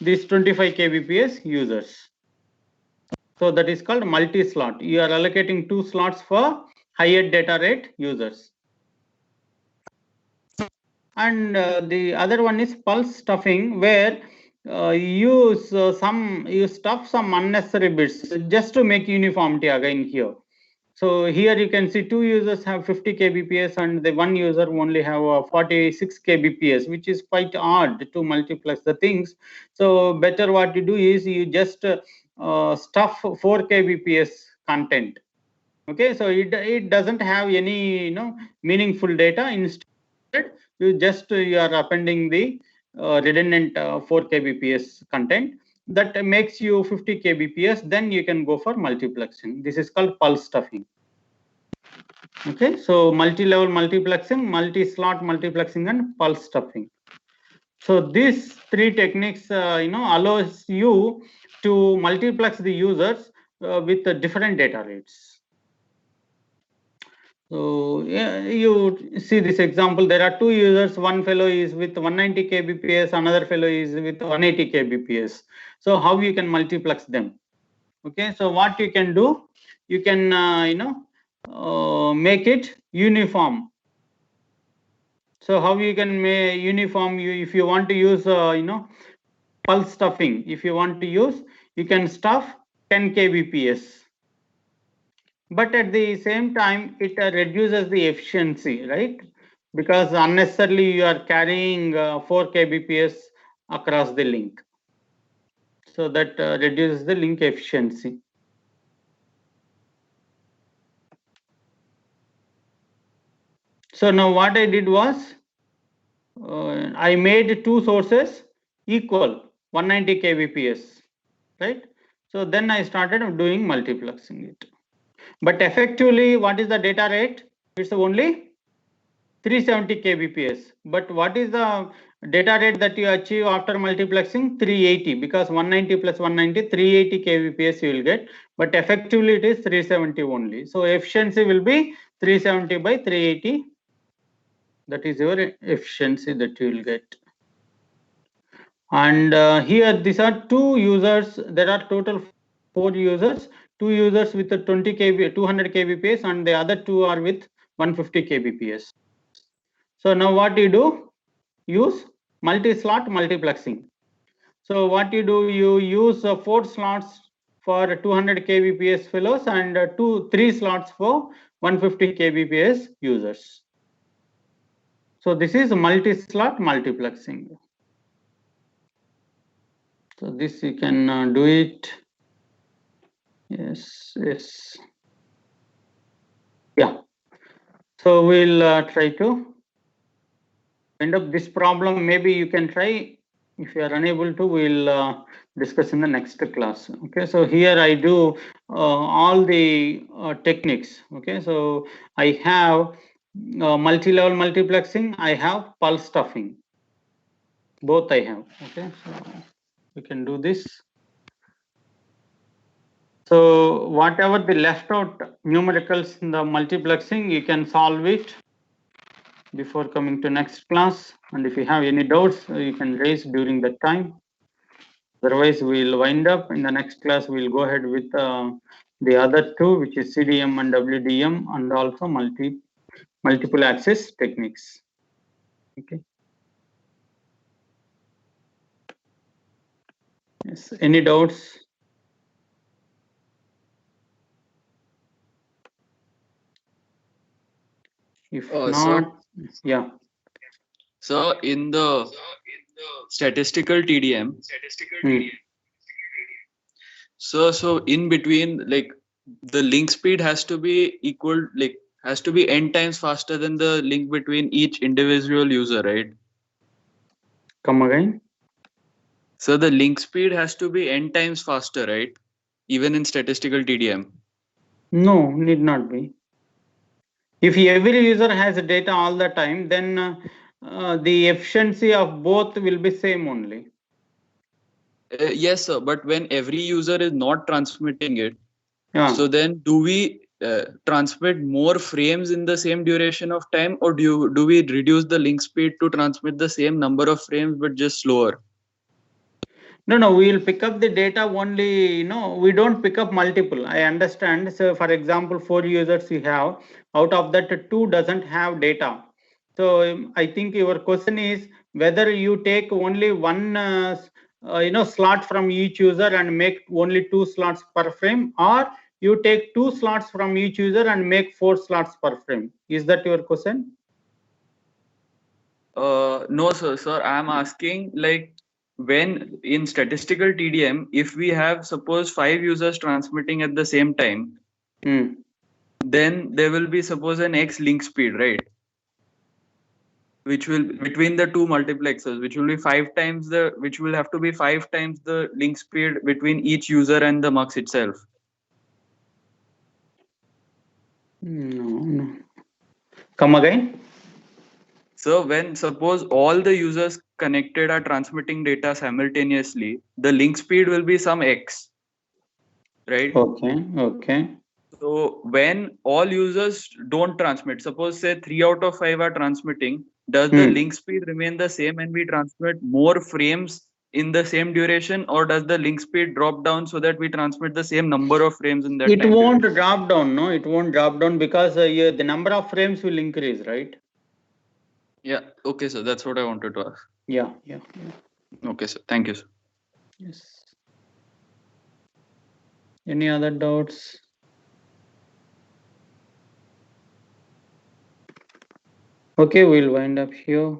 this 25 kbps users. So that is called multi-slot. You are allocating 2 slots for higher data rate users. And the other one is pulse stuffing, where you stuff some unnecessary bits just to make uniformity again here. So here you can see 2 users have 50 kbps and the one user only have 46 kbps, which is quite odd to multiplex the things. So better what you do is you just stuff 4 kbps content. Okay, so it doesn't have any meaningful data. Instead, you are appending the redundant 4 kbps content that makes you 50 kbps. Then you can go for multiplexing. This is called pulse stuffing. Okay, so multi-level multiplexing, multi-slot multiplexing, and pulse stuffing. So these 3 techniques allows you to multiplex the users with different data rates. So yeah, you see this example, there are 2 users, one fellow is with 190 kbps, another fellow is with 180 kbps. So how you can multiplex them? Okay, so what you can do, you can make it uniform. So how you can make uniform? If you want to use pulse stuffing, if you want to use, you can stuff 10 kbps. But at the same time, it reduces the efficiency, right? Because unnecessarily you are carrying 4 kbps across the link. So that reduces the link efficiency. So now what I did was, I made 2 sources equal 190 kbps, right? So then I started doing multiplexing it. But effectively, what is the data rate? It's only 370 kbps. But what is the data rate that you achieve after multiplexing 380, because 190 plus 190, 380 kbps you will get, but effectively it is 370 only. So efficiency will be 370 by 380. That is your efficiency that you will get. And here these are two users. There are total 4 users. 2 users with a 200 kbps, and the other 2 are with 150 kbps. So now what you do? Use multi-slot multiplexing. So what you do? You use 4 slots for 200 kbps fellows and 3 slots for 150 kbps users. So this is multi-slot multiplexing. So this you can do it. Yes. Yeah. So we'll try to end up this problem. Maybe you can try. If you are unable to, we'll discuss in the next class. Okay. So here I do all the techniques. Okay. So I have multi-level multiplexing. I have pulse stuffing. Both I have. Okay. So we can do this. So whatever the left out numericals in the multiplexing, you can solve it before coming to next class. And if you have any doubts, you can raise during that time. Otherwise, we'll wind up in the next class. We'll go ahead with the other two, which is CDM and WDM, and also multiple access techniques. Okay. Yes. Any doubts? If not, yeah. So in the statistical TDM, so in between, like the link speed has to be equal, like has to be n times faster than the link between each individual user, right? Come again. So the link speed has to be n times faster, right? Even in statistical TDM. No, need not be. If every user has data all the time, then the efficiency of both will be same only. Yes, sir. But when every user is not transmitting it, so then do we transmit more frames in the same duration of time, or do we reduce the link speed to transmit the same number of frames but just slower? No, we will pick up the data only, we don't pick up multiple. I understand. So for example, 4 users you have, out of that 2 doesn't have data. So I think your question is whether you take only one slot from each user and make only 2 slots per frame, or you take 2 slots from each user and make 4 slots per frame. Is that your question? No, sir. I'm asking, like, when in statistical TDM, if we have suppose 5 users transmitting at the same time, then there will be suppose an X link speed, right? Which will between the two multiplexers, which will be 5 times which will have to be 5 times the link speed between each user and the mux itself. No. Come again. So when suppose all the users connected are transmitting data simultaneously, the link speed will be some X, right? Okay. So when all users don't transmit, suppose say 3 out of 5 are transmitting, does the link speed remain the same and we transmit more frames in the same duration, or does the link speed drop down so that we transmit the same number of frames in that time? It won't drop down, no? It won't drop down because the number of frames will increase, right? Yeah. Okay, sir. That's what I wanted to ask. Yeah. Okay, sir. Thank you, sir. Yes. Any other doubts? Okay, we'll wind up here.